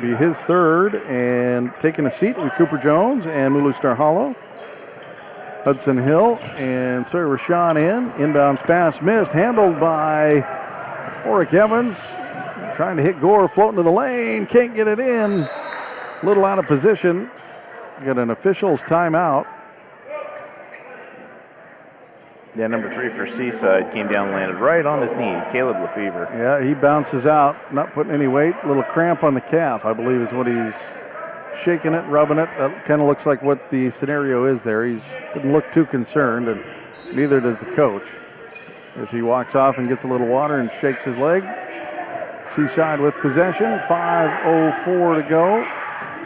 Be his third, and taking a seat with Cooper Jones and Mulu Star Hollow. Hudson Hill and Sawyer Rashawn in. Inbounds pass missed, handled by Oric Evans. Trying to hit Gore, floating to the lane, can't get it in. Little out of position. Got an official's timeout. Yeah, number 3 for Seaside came down and landed right on his knee. Caleb Lefevre. Yeah, he bounces out, not putting any weight. Little cramp on the calf, I believe, is what he's shaking it, rubbing it. That kind of looks like what the scenario is there. He doesn't look too concerned, and neither does the coach. As he walks off and gets a little water and shakes his leg. Seaside with possession, 5:04 to go.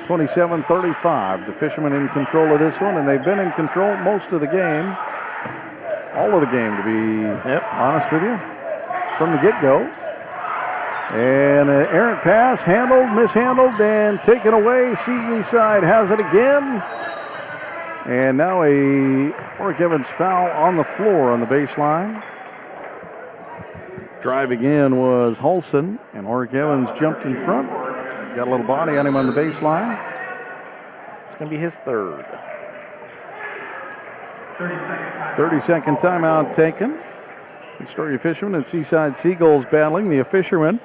27-35. The Fishermen in control of this one, and they've been in control most of the game. All of the game, to be honest with you, from the get-go. And an errant pass, handled, mishandled, and taken away. Seaside has it again. And now a Oric Evans foul on the floor on the baseline. Driving in was Halson, and Oric Evans jumped in front. Got a little body on him on the baseline. It's going to be his third. 30-second timeout taken. Astoria Fishermen and Seaside Seagulls battling. The Fishermen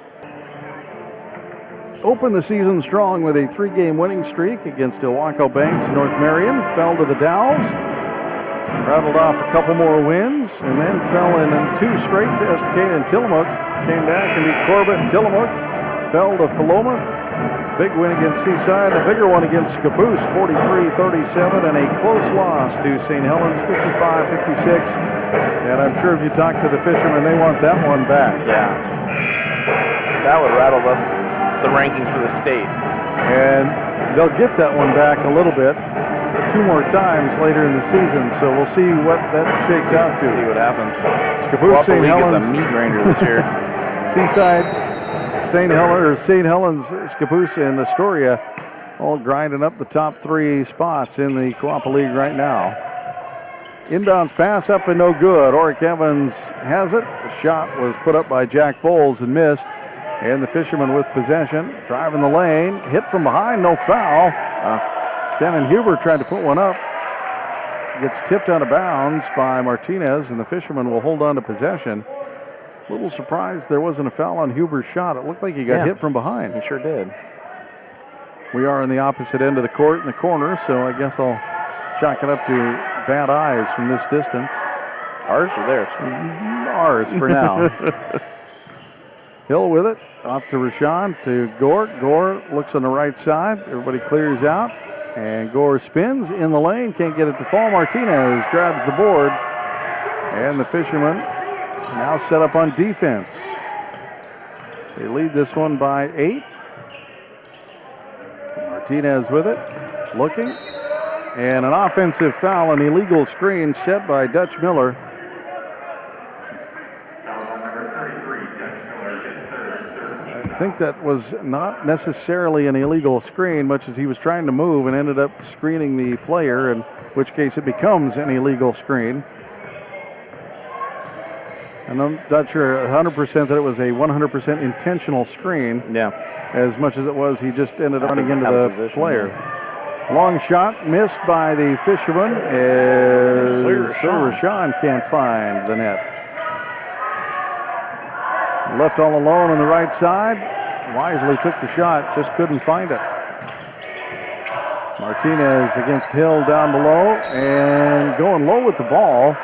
opened the season strong with a 3-game winning streak against Ilwaco Banks and North Marion. Fell to the Dowels. Rattled off a couple more wins and then fell in 2 straight to Estacada and Tillamook. Came back and beat Corbett and Tillamook. Fell to Paloma. Big win against Seaside, a bigger one against Caboose, 43-37, and a close loss to St. Helens, 55-56. And I'm sure if you talk to the Fishermen, they want that one back. Yeah. That would rattle up the rankings for the state. And they'll get that one back a little bit, 2 more times later in the season, so we'll see what that shakes out to. See what happens. Caboose, St. Helens. Is a meat grinder this year. Seaside, St. Helens, Caboose, and Astoria all grinding up the top 3 spots in the Coapa League right now. Inbounds pass up and no good. Oric Evans has it. The shot was put up by Jack Bowles and missed. And the Fishermen with possession, driving the lane, hit from behind, no foul. Devin Huber tried to put one up. Gets tipped out of bounds by Martinez, and the Fishermen will hold on to possession. Little surprised there wasn't a foul on Huber's shot. It looked like he got hit from behind. He sure did. We are on the opposite end of the court in the corner, so I guess I'll chalk it up to bad eyes from this distance. Ours or theirs? Ours for now. Hill with it. Off to Rashawn, to Gore. Gore looks on the right side. Everybody clears out. And Gore spins in the lane. Can't get it to fall. Martinez grabs the board. And the Fishermen now set up on defense. They lead this one by 8. Martinez with it, looking. And an offensive foul, an illegal screen set by Dutch Miller. I think that was not necessarily an illegal screen, much as he was trying to move and ended up screening the player, in which case it becomes an illegal screen. And I'm not sure 100% that it was a 100% intentional screen. Yeah. As much as it was, he just ended up running into the player. Long shot missed by the Fishermen as Sawyer Rashawn can't find the net. Left all alone on the right side. Wisely took the shot, just couldn't find it. Martinez against Hill down below and going low with the ball.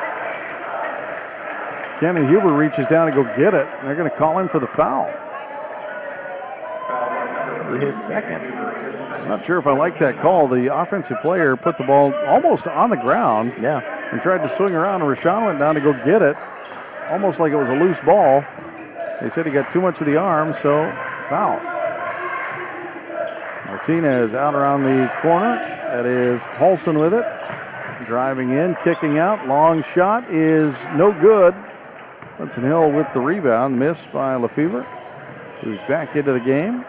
Kenny Huber reaches down to go get it. They're going to call him for the foul. His second. I'm not sure if I like that call. The offensive player put the ball almost on the ground. Yeah. And tried to swing around, and Rashawn went down to go get it. Almost like it was a loose ball. They said he got too much of the arm, so foul. Martinez out around the corner. That is Holson with it. Driving in, kicking out. Long shot is no good. Hudson Hill with the rebound. Missed by Lefevre, who's back into the game.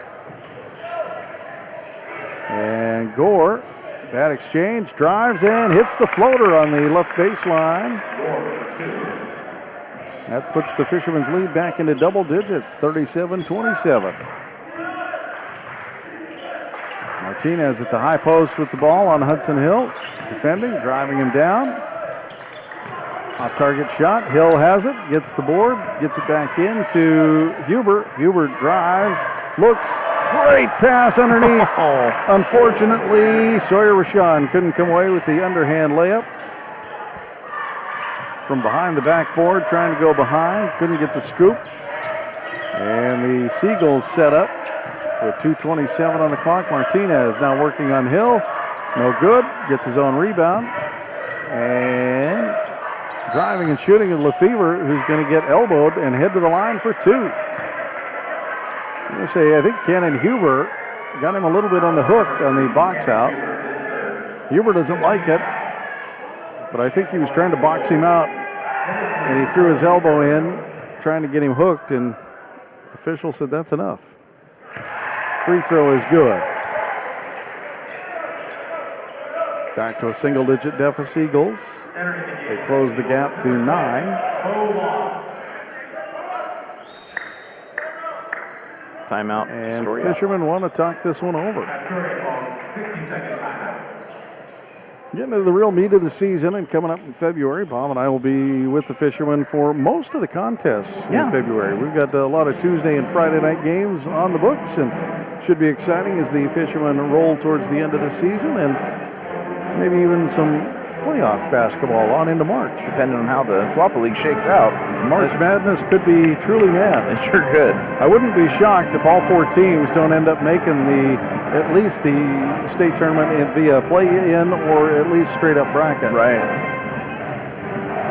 And Gore, bad exchange, drives and hits the floater on the left baseline. That puts the Fishermen's lead back into double digits, 37-27. Martinez at the high post with the ball on Hudson Hill. Defending, driving him down. Off-target shot. Hill has it, gets the board, gets it back in to Huber. Huber drives, looks, great pass underneath. Unfortunately, Sawyer Rashawn couldn't come away with the underhand layup. From behind the backboard, trying to go behind, couldn't get the scoop. And the Seagulls set up with 2:27 on the clock. Martinez now working on Hill. No good, gets his own rebound. And driving and shooting is Lefevre, who's going to get elbowed and head to the line for two. I'm going to say, I think Cannon Huber got him a little bit on the hook on the box out. Huber doesn't like it, but I think he was trying to box him out, and he threw his elbow in, trying to get him hooked, and the official said that's enough. Free throw is good. Back to a single-digit deficit, Eagles. They close the gap to 9. Timeout. And Astoria. Fishermen want to talk this one over. Getting to the real meat of the season and coming up in February, Bob and I will be with the Fishermen for most of the contests in February. We've got a lot of Tuesday and Friday night games on the books, and should be exciting as the Fishermen roll towards the end of the season, and maybe even some playoff basketball on into March. Depending on how the Wappa League shakes out. March Madness could be truly mad. It sure could. I wouldn't be shocked if all four teams don't end up making at least the state tournament via play-in or at least straight-up bracket. Right.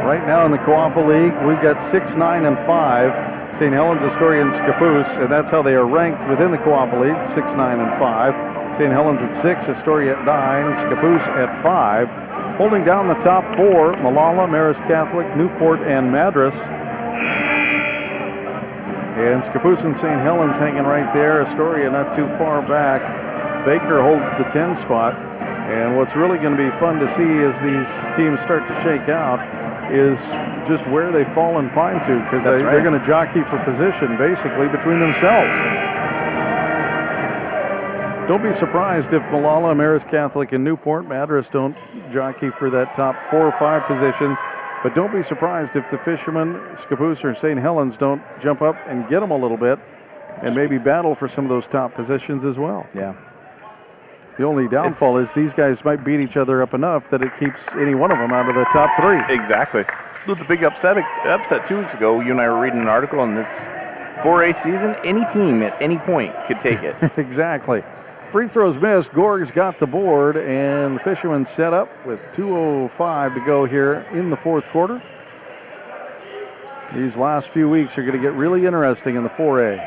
Right now in the Wappa League, we've got 6, 9, and 5. St. Helens, Astoria, and Scappoose, and that's how they are ranked within the Wappa League, 6, 9, and 5. St. Helens at 6, Astoria at 9, Scappoose at 5. Holding down the top 4, Malala, Marist Catholic, Newport, and Madras. And Scappoose and St. Helens hanging right there. Astoria not too far back. Baker holds the 10 spot. And what's really going to be fun to see as these teams start to shake out is just where they fall and find to, because they're going to jockey for position basically between themselves. Don't be surprised if Malala, Marist Catholic, and Newport, Madras don't jockey for that top 4 or 5 positions. But don't be surprised if the Fishermen, Scappoose, or St. Helens don't jump up and get them a little bit and maybe battle for some of those top positions as well. Yeah. The only downfall is these guys might beat each other up enough that it keeps any one of them out of the top 3. Exactly. With the big upset 2 weeks ago, you and I were reading an article, and it's 4A season. Any team at any point could take it. Exactly. Free throws missed. Gorg's got the board, and the Fishermen set up with 2:05 to go here in the fourth quarter. These last few weeks are going to get really interesting in the 4A.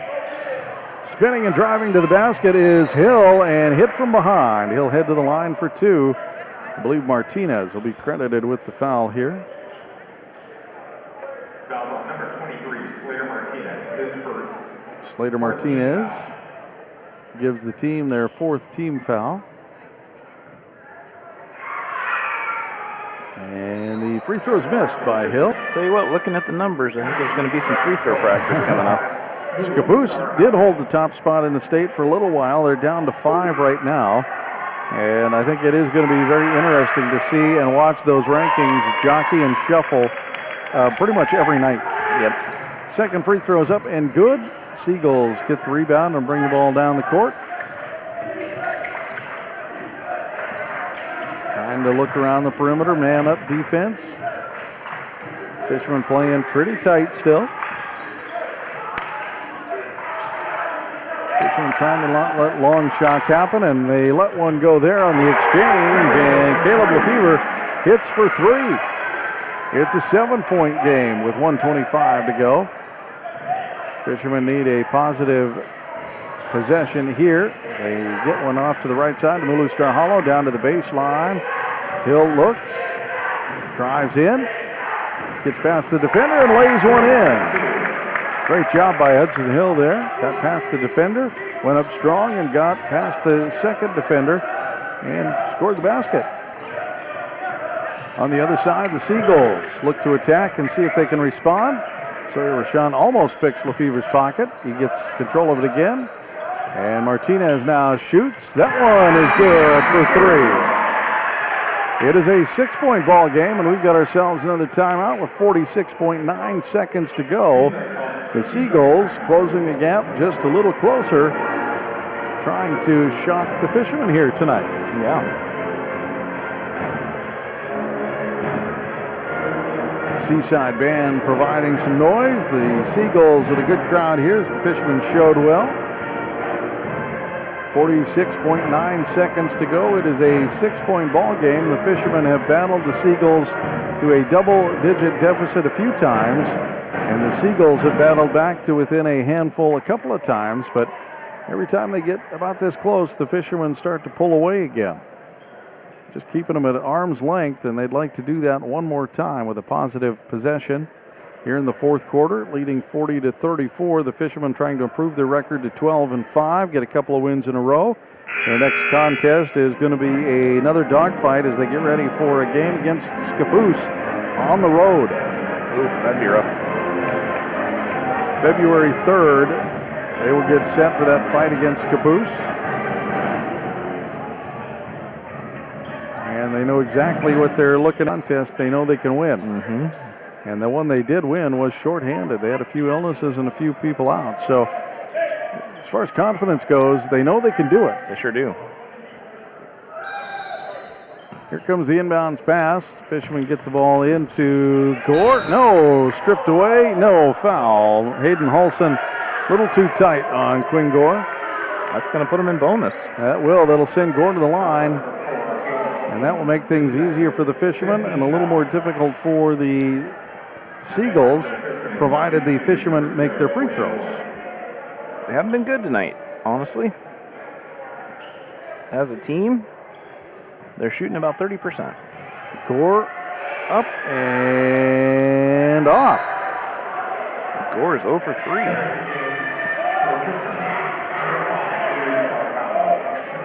Spinning and driving to the basket is Hill, and hit from behind. He'll head to the line for 2. I believe Martinez will be credited with the foul here. Foul on number 23, Slater Martinez, his first. Slater Martinez gives the team their 4th team foul. And the free throw is missed by Hill. Tell you what, looking at the numbers, I think there's going to be some free throw practice coming up. Scappoose did hold the top spot in the state for a little while. They're down to 5 right now. And I think it is going to be very interesting to see and watch those rankings jockey and shuffle pretty much every night. Yep. Second free throw is up and good. Seagulls get the rebound and bring the ball down the court. Trying to look around the perimeter, man up defense. Fishermen playing pretty tight still. Fishermen trying to not let long shots happen, and they let one go there on the exchange, and Caleb Lefevre hits for three. It's a 7-point game with 1:25 to go. Fishermen need a positive possession here. They get one off to the right side to Mulu Star Hollow, down to the baseline. Hill looks, drives in, gets past the defender and lays one in. Great job by Hudson Hill there. Got past the defender, went up strong and got past the second defender and scored the basket. On the other side, the Seagulls look to attack and see if they can respond. Sawyer Rashawn almost picks Lefevre's pocket. He gets control of it again. And Martinez now shoots. That one is good for three. It is a 6-point ball game, and we've got ourselves another timeout with 46.9 seconds to go. The Seagulls closing the gap just a little closer, trying to shock the Fishermen here tonight. Yeah. Seaside band providing some noise. The Seagulls with a good crowd here as the Fishermen showed well. 46.9 seconds to go. It is a 6-point ball game. The Fishermen have battled the Seagulls to a double-digit deficit a few times, and the Seagulls have battled back to within a handful a couple of times, but every time they get about this close, the Fishermen start to pull away again. Just keeping them at arm's length, and they'd like to do that one more time with a positive possession here in the fourth quarter, leading 40-34. The Fishermen trying to improve their record to 12-5, get a couple of wins in a row. Their next contest is going to be another dogfight as they get ready for a game against Scappoose on the road. Oof, that'd be rough. February 3rd, they will get set for that fight against Scappoose. And they know exactly what they're looking at. Contest they know they can win. Mm-hmm. And the one they did win was shorthanded. They had a few illnesses and a few people out. So as far as confidence goes, they know they can do it. They sure do. Here comes the inbounds pass. Fishermen get the ball into Gore. No, stripped away. No, foul. Hayden Hulson, a little too tight on Quinn Gore. That's going to put him in bonus. That will. That'll send Gore to the line. And that will make things easier for the Fishermen and a little more difficult for the Seagulls, provided the Fishermen make their free throws. They haven't been good tonight, honestly. As a team, they're shooting about 30%. Gore up and off. Gore is 0 for 3.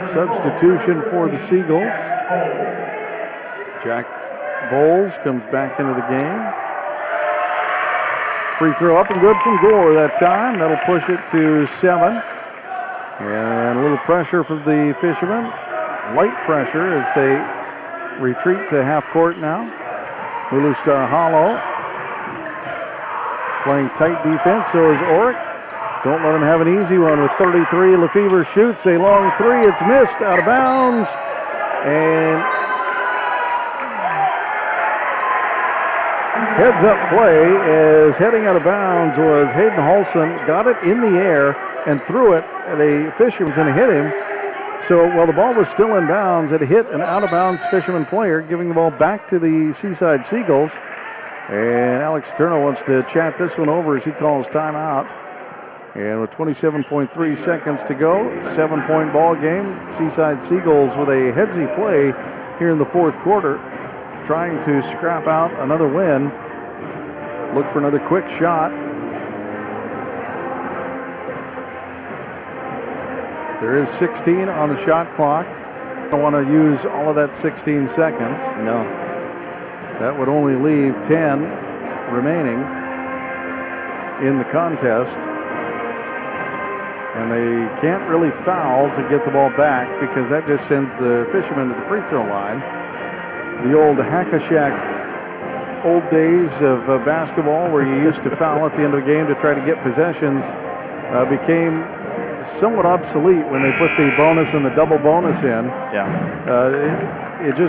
Substitution for the Seagulls. Jack Bowles comes back into the game. Free throw up and good from Gore that time. That'll push it to 7. And a little pressure from the Fishermen. Light pressure as they retreat to half court now. Mulu Star Hollow playing tight defense, so is Oric. Don't let him have an easy one with 33. Lefevre shoots a long three. It's missed, out of bounds. And heads up play as heading out of bounds was Hayden Hulson. Got it in the air and threw it at a Fisherman and hit him. So while the ball was still in bounds, it hit an out of bounds Fisherman player, giving the ball back to the Seaside Seagulls. And Alex Turner wants to chat this one over as he calls timeout. And with 27.3 seconds to go, 7-point ball game. Seaside Seagulls with a headsy play here in the fourth quarter, trying to scrap out another win. Look for another quick shot. There is 16 on the shot clock. I don't want to use all of that 16 seconds. No. That would only leave 10 remaining in the contest. And they can't really foul to get the ball back because that just sends the Fishermen to the free throw line. The old hack-a-shack old days of basketball where you used to foul at the end of the game to try to get possessions became somewhat obsolete when they put the bonus and the double bonus in. Yeah. It's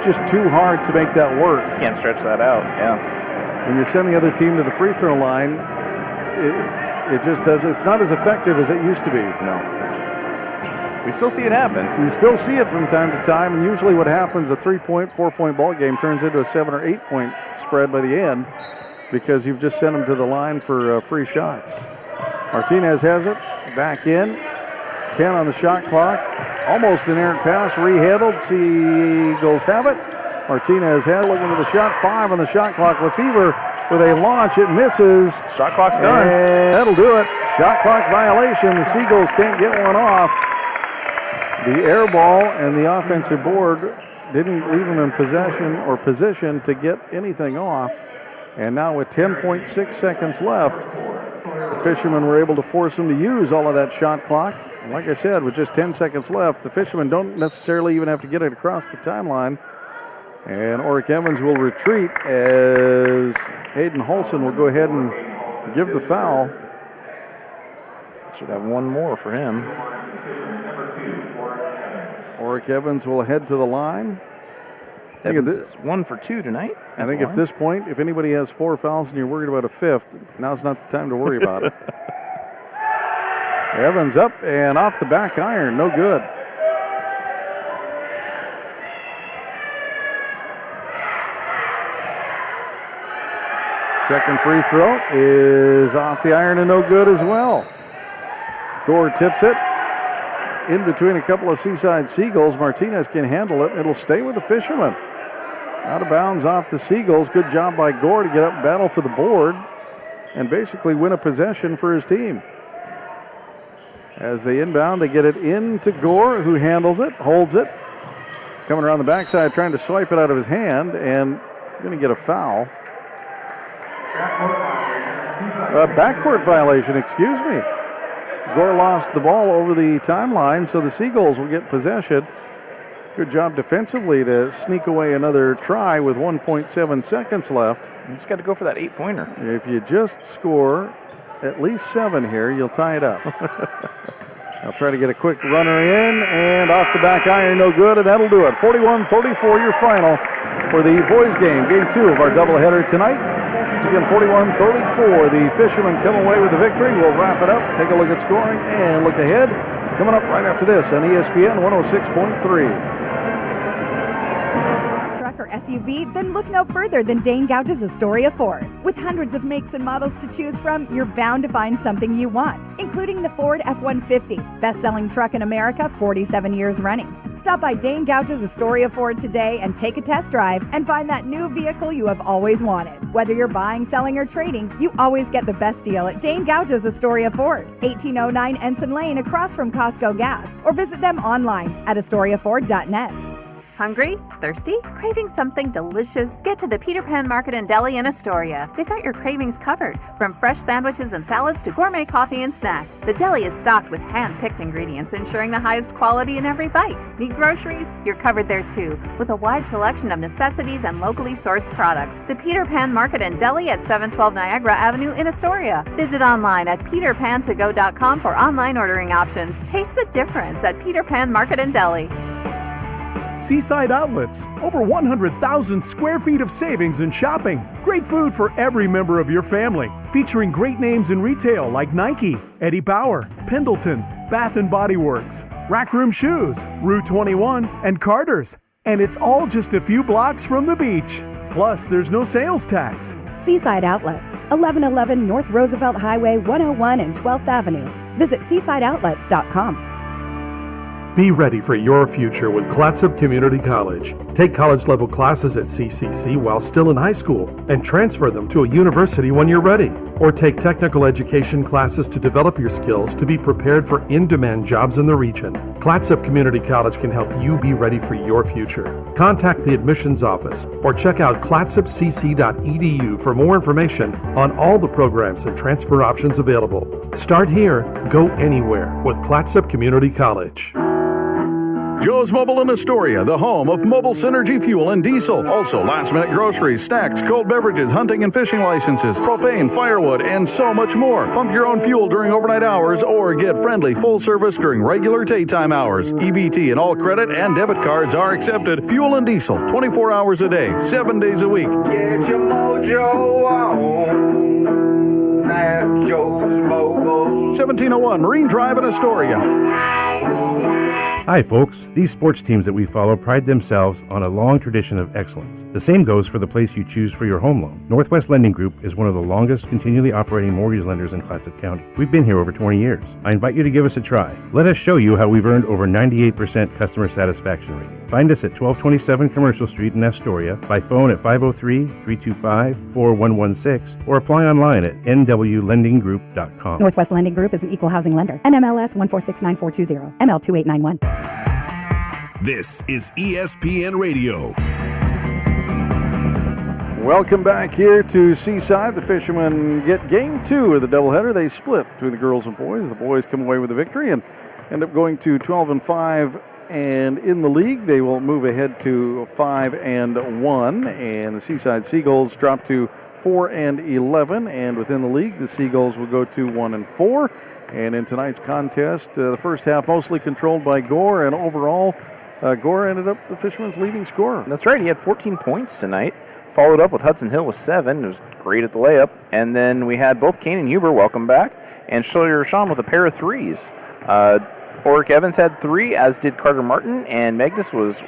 just too hard to make that work. You can't stretch that out. Yeah. When you send the other team to the free throw line, it just does. It's not as effective as it used to be. No. We still see it happen. You still see it from time to time, and usually what happens, a 3-point, 4-point ball game turns into a 7 or 8-point spread by the end because you've just sent them to the line for free shots. Martinez has it, back in, 10 on the shot clock, almost an errant pass, rehandled, Seagulls have it. Martinez had looking to the shot, 5 on the shot clock. Lefevre with a launch, it misses. Shot clock's done. And that'll do it. Shot clock violation. The Seagulls can't get one off. The air ball and the offensive board didn't leave them in possession or position to get anything off. And now with 10.6 seconds left, the Fishermen were able to force them to use all of that shot clock. And like I said, with just 10 seconds left, the Fishermen don't necessarily even have to get it across the timeline. And Oric Evans will retreat as Hayden Holson will go ahead and give the foul. Should have one more for him. Oric Evans will head to the line. Evans is 1 for 2 tonight. I think at this point, if anybody has 4 fouls and you're worried about a 5th, now's not the time to worry about it. Evans up and off the back iron, no good. Second free throw is off the iron and no good as well. Gore tips it in between a couple of Seaside Seagulls. Martinez can handle it. It'll stay with the Fishermen. Out of bounds off the Seagulls. Good job by Gore to get up and battle for the board and basically win a possession for his team. As they inbound, they get it into Gore, who handles it, holds it. Coming around the backside, trying to swipe it out of his hand, and going to get a foul. Backcourt violation, excuse me. Gore lost the ball over the timeline, so the Seagulls will get possession. Good job defensively to sneak away another try with 1.7 seconds left. You just got to go for that 8-pointer. If you just score at least 7 here, you'll tie it up. I'll try to get a quick runner in, and off the back iron, no good, and that'll do it. 41-34, your final for the boys game. Game 2 of our doubleheader tonight. Again, 41-34. The Fishermen come away with the victory. We'll wrap it up, take a look at scoring, and look ahead. Coming up right after this on ESPN 106.3. Or SUV, then look no further than Dane Gouge's Astoria Ford. With hundreds of makes and models to choose from, you're bound to find something you want, including the Ford F-150, best-selling truck in America 47 years running. Stop by Dane Gouge's Astoria Ford today and take a test drive and find that new vehicle you have always wanted. Whether you're buying, selling, or trading, you always get the best deal at Dane Gouge's Astoria Ford, 1809 Ensign Lane across from Costco Gas, or visit them online at AstoriaFord.net. Hungry? Thirsty? Craving something delicious? Get to the Peter Pan Market and Deli in Astoria. They've got your cravings covered, from fresh sandwiches and salads to gourmet coffee and snacks. The deli is stocked with hand-picked ingredients, ensuring the highest quality in every bite. Need groceries? You're covered there too, with a wide selection of necessities and locally sourced products. The Peter Pan Market and Deli at 712 Niagara Avenue in Astoria. Visit online at peterpantogo.com for online ordering options. Taste the difference at Peter Pan Market and Deli. Seaside Outlets, over 100,000 square feet of savings and shopping. Great food for every member of your family. Featuring great names in retail like Nike, Eddie Bauer, Pendleton, Bath & Body Works, Rack Room Shoes, Rue 21, and Carter's. And it's all just a few blocks from the beach. Plus, there's no sales tax. Seaside Outlets, 1111 North Roosevelt Highway 101 and 12th Avenue. Visit seasideoutlets.com. Be ready for your future with Clatsop Community College. Take college-level classes at CCC while still in high school and transfer them to a university when you're ready. Or take technical education classes to develop your skills to be prepared for in-demand jobs in the region. Clatsop Community College can help you be ready for your future. Contact the admissions office or check out clatsopcc.edu for more information on all the programs and transfer options available. Start here, go anywhere with Clatsop Community College. Joe's Mobile in Astoria, the home of mobile synergy fuel and diesel. Also, last-minute groceries, snacks, cold beverages, hunting and fishing licenses, propane, firewood, and so much more. Pump your own fuel during overnight hours or get friendly full service during regular daytime hours. EBT and all credit and debit cards are accepted. Fuel and diesel, 24 hours a day, 7 days a week. Get your mojo on at Joe's Mobile. 1701 Marine Drive in Astoria. Hi, folks. These sports teams that we follow pride themselves on a long tradition of excellence. The same goes for the place you choose for your home loan. Northwest Lending Group is one of the longest continually operating mortgage lenders in Clatsop County. We've been here over 20 years. I invite you to give us a try. Let us show you how we've earned over 98% customer satisfaction rating. Find us at 1227 Commercial Street in Astoria, by phone at 503-325-4116, or apply online at nwlendinggroup.com. Northwest Lending Group is an equal housing lender. NMLS 1469420, ML2891. This is ESPN Radio. Welcome back here to Seaside. The Fishermen get game 2 of the doubleheader. They split between the girls and boys. The boys come away with the victory and end up going to 12-5. And in the league, they will move ahead to 5-1. And the Seaside Seagulls drop to 4-11. And within the league, the Seagulls will go to 1-4. And in tonight's contest, the first half mostly controlled by Gore, and overall, Gore ended up the Fishermen's leading scorer. That's right. He had 14 points tonight. Followed up with Hudson Hill with 7. It was great at the layup. And then we had both Kane and Huber, welcome back, and Shirley Rashawn with a pair of threes. Oric Evans had 3, as did Carter Martin, and Magnus was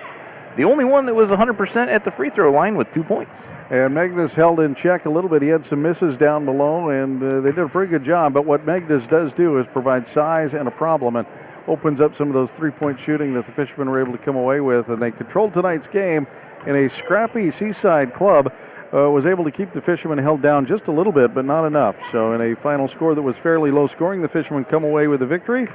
the only one that was 100% at the free throw line with 2 points. And Magnus held in check a little bit. He had some misses down below, and they did a pretty good job. But what Magnus does do is provide size and a problem, and opens up some of those three-point shooting that the Fishermen were able to come away with. And they controlled tonight's game in a scrappy Seaside club. Was able to keep the Fishermen held down just a little bit, but not enough. So in a final score that was fairly low scoring, the Fishermen come away with a victory.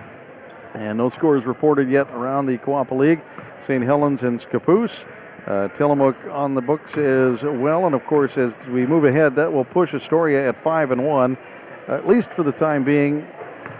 And no scores reported yet around the Coapa League. St. Helens and Scappoose. Tillamook on the books as well. And, of course, as we move ahead, that will push Astoria at 5-1, at least for the time being,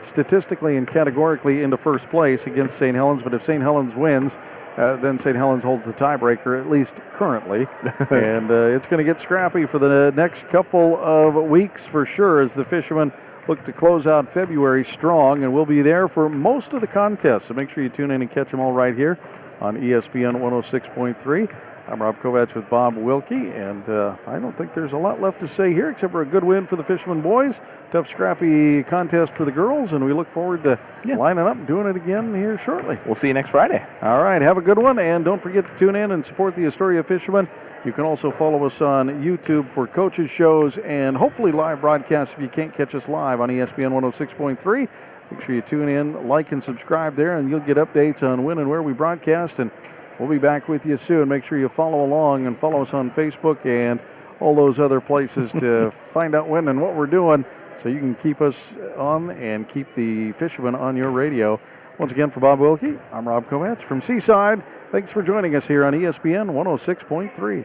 statistically and categorically into first place against St. Helens. But if St. Helens wins, then St. Helens holds the tiebreaker, at least currently. And it's going to get scrappy for the next couple of weeks for sure, as the Fishermen look to close out February strong, and we'll be there for most of the contests. So make sure you tune in and catch them all right here on ESPN 106.3. I'm Rob Kovach with Bob Wilkie, and I don't think there's a lot left to say here except for a good win for the Fishermen boys. Tough, scrappy contest for the girls, and we look forward to lining up and doing it again here shortly. We'll see you next Friday. All right, have a good one, and don't forget to tune in and support the Astoria Fishermen. You can also follow us on YouTube for coaches shows and hopefully live broadcasts if you can't catch us live on ESPN 106.3. Make sure you tune in, like, and subscribe there, and you'll get updates on when and where we broadcast. And we'll be back with you soon. Make sure you follow along and follow us on Facebook and all those other places to find out when and what we're doing, so you can keep us on and keep the Fishermen on your radio. Once again, for Bob Wilkie, I'm Rob Kovach from Seaside. Thanks for joining us here on ESPN 106.3.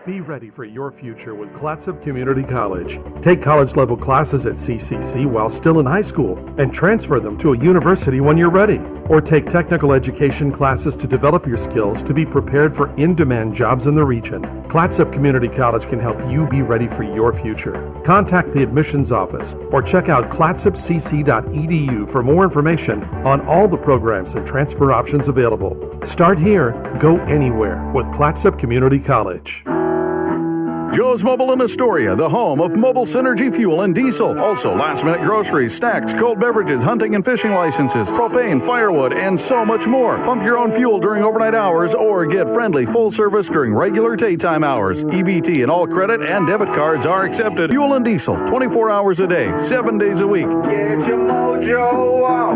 Be ready for your future with Clatsop Community College. Take college-level classes at CCC while still in high school and transfer them to a university when you're ready. Or take technical education classes to develop your skills to be prepared for in-demand jobs in the region. Clatsop Community College can help you be ready for your future. Contact the admissions office or check out clatsopcc.edu for more information on all the programs and transfer options available. Start here, go anywhere with Clatsop Community College. Joe's Mobile in Astoria, the home of mobile synergy fuel and diesel. Also, last-minute groceries, snacks, cold beverages, hunting and fishing licenses, propane, firewood, and so much more. Pump your own fuel during overnight hours or get friendly full service during regular daytime hours. EBT and all credit and debit cards are accepted. Fuel and diesel, 24 hours a day, 7 days a week. Get your mojo on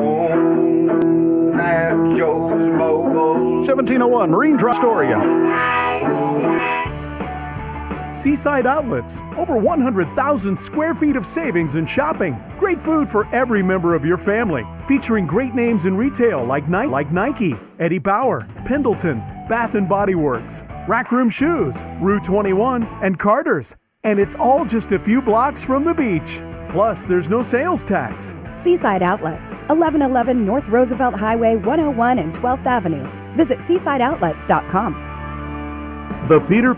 1701 Marine Drive, Astoria. Seaside Outlets, over 100,000 square feet of savings and shopping. Great food for every member of your family. Featuring great names in retail like Nike, Eddie Bauer, Pendleton, Bath & Body Works, Rack Room Shoes, Rue 21, and Carter's. And it's all just a few blocks from the beach. Plus, there's no sales tax. Seaside Outlets, 1111 North Roosevelt Highway 101 and 12th Avenue. Visit seasideoutlets.com. The Peter Pan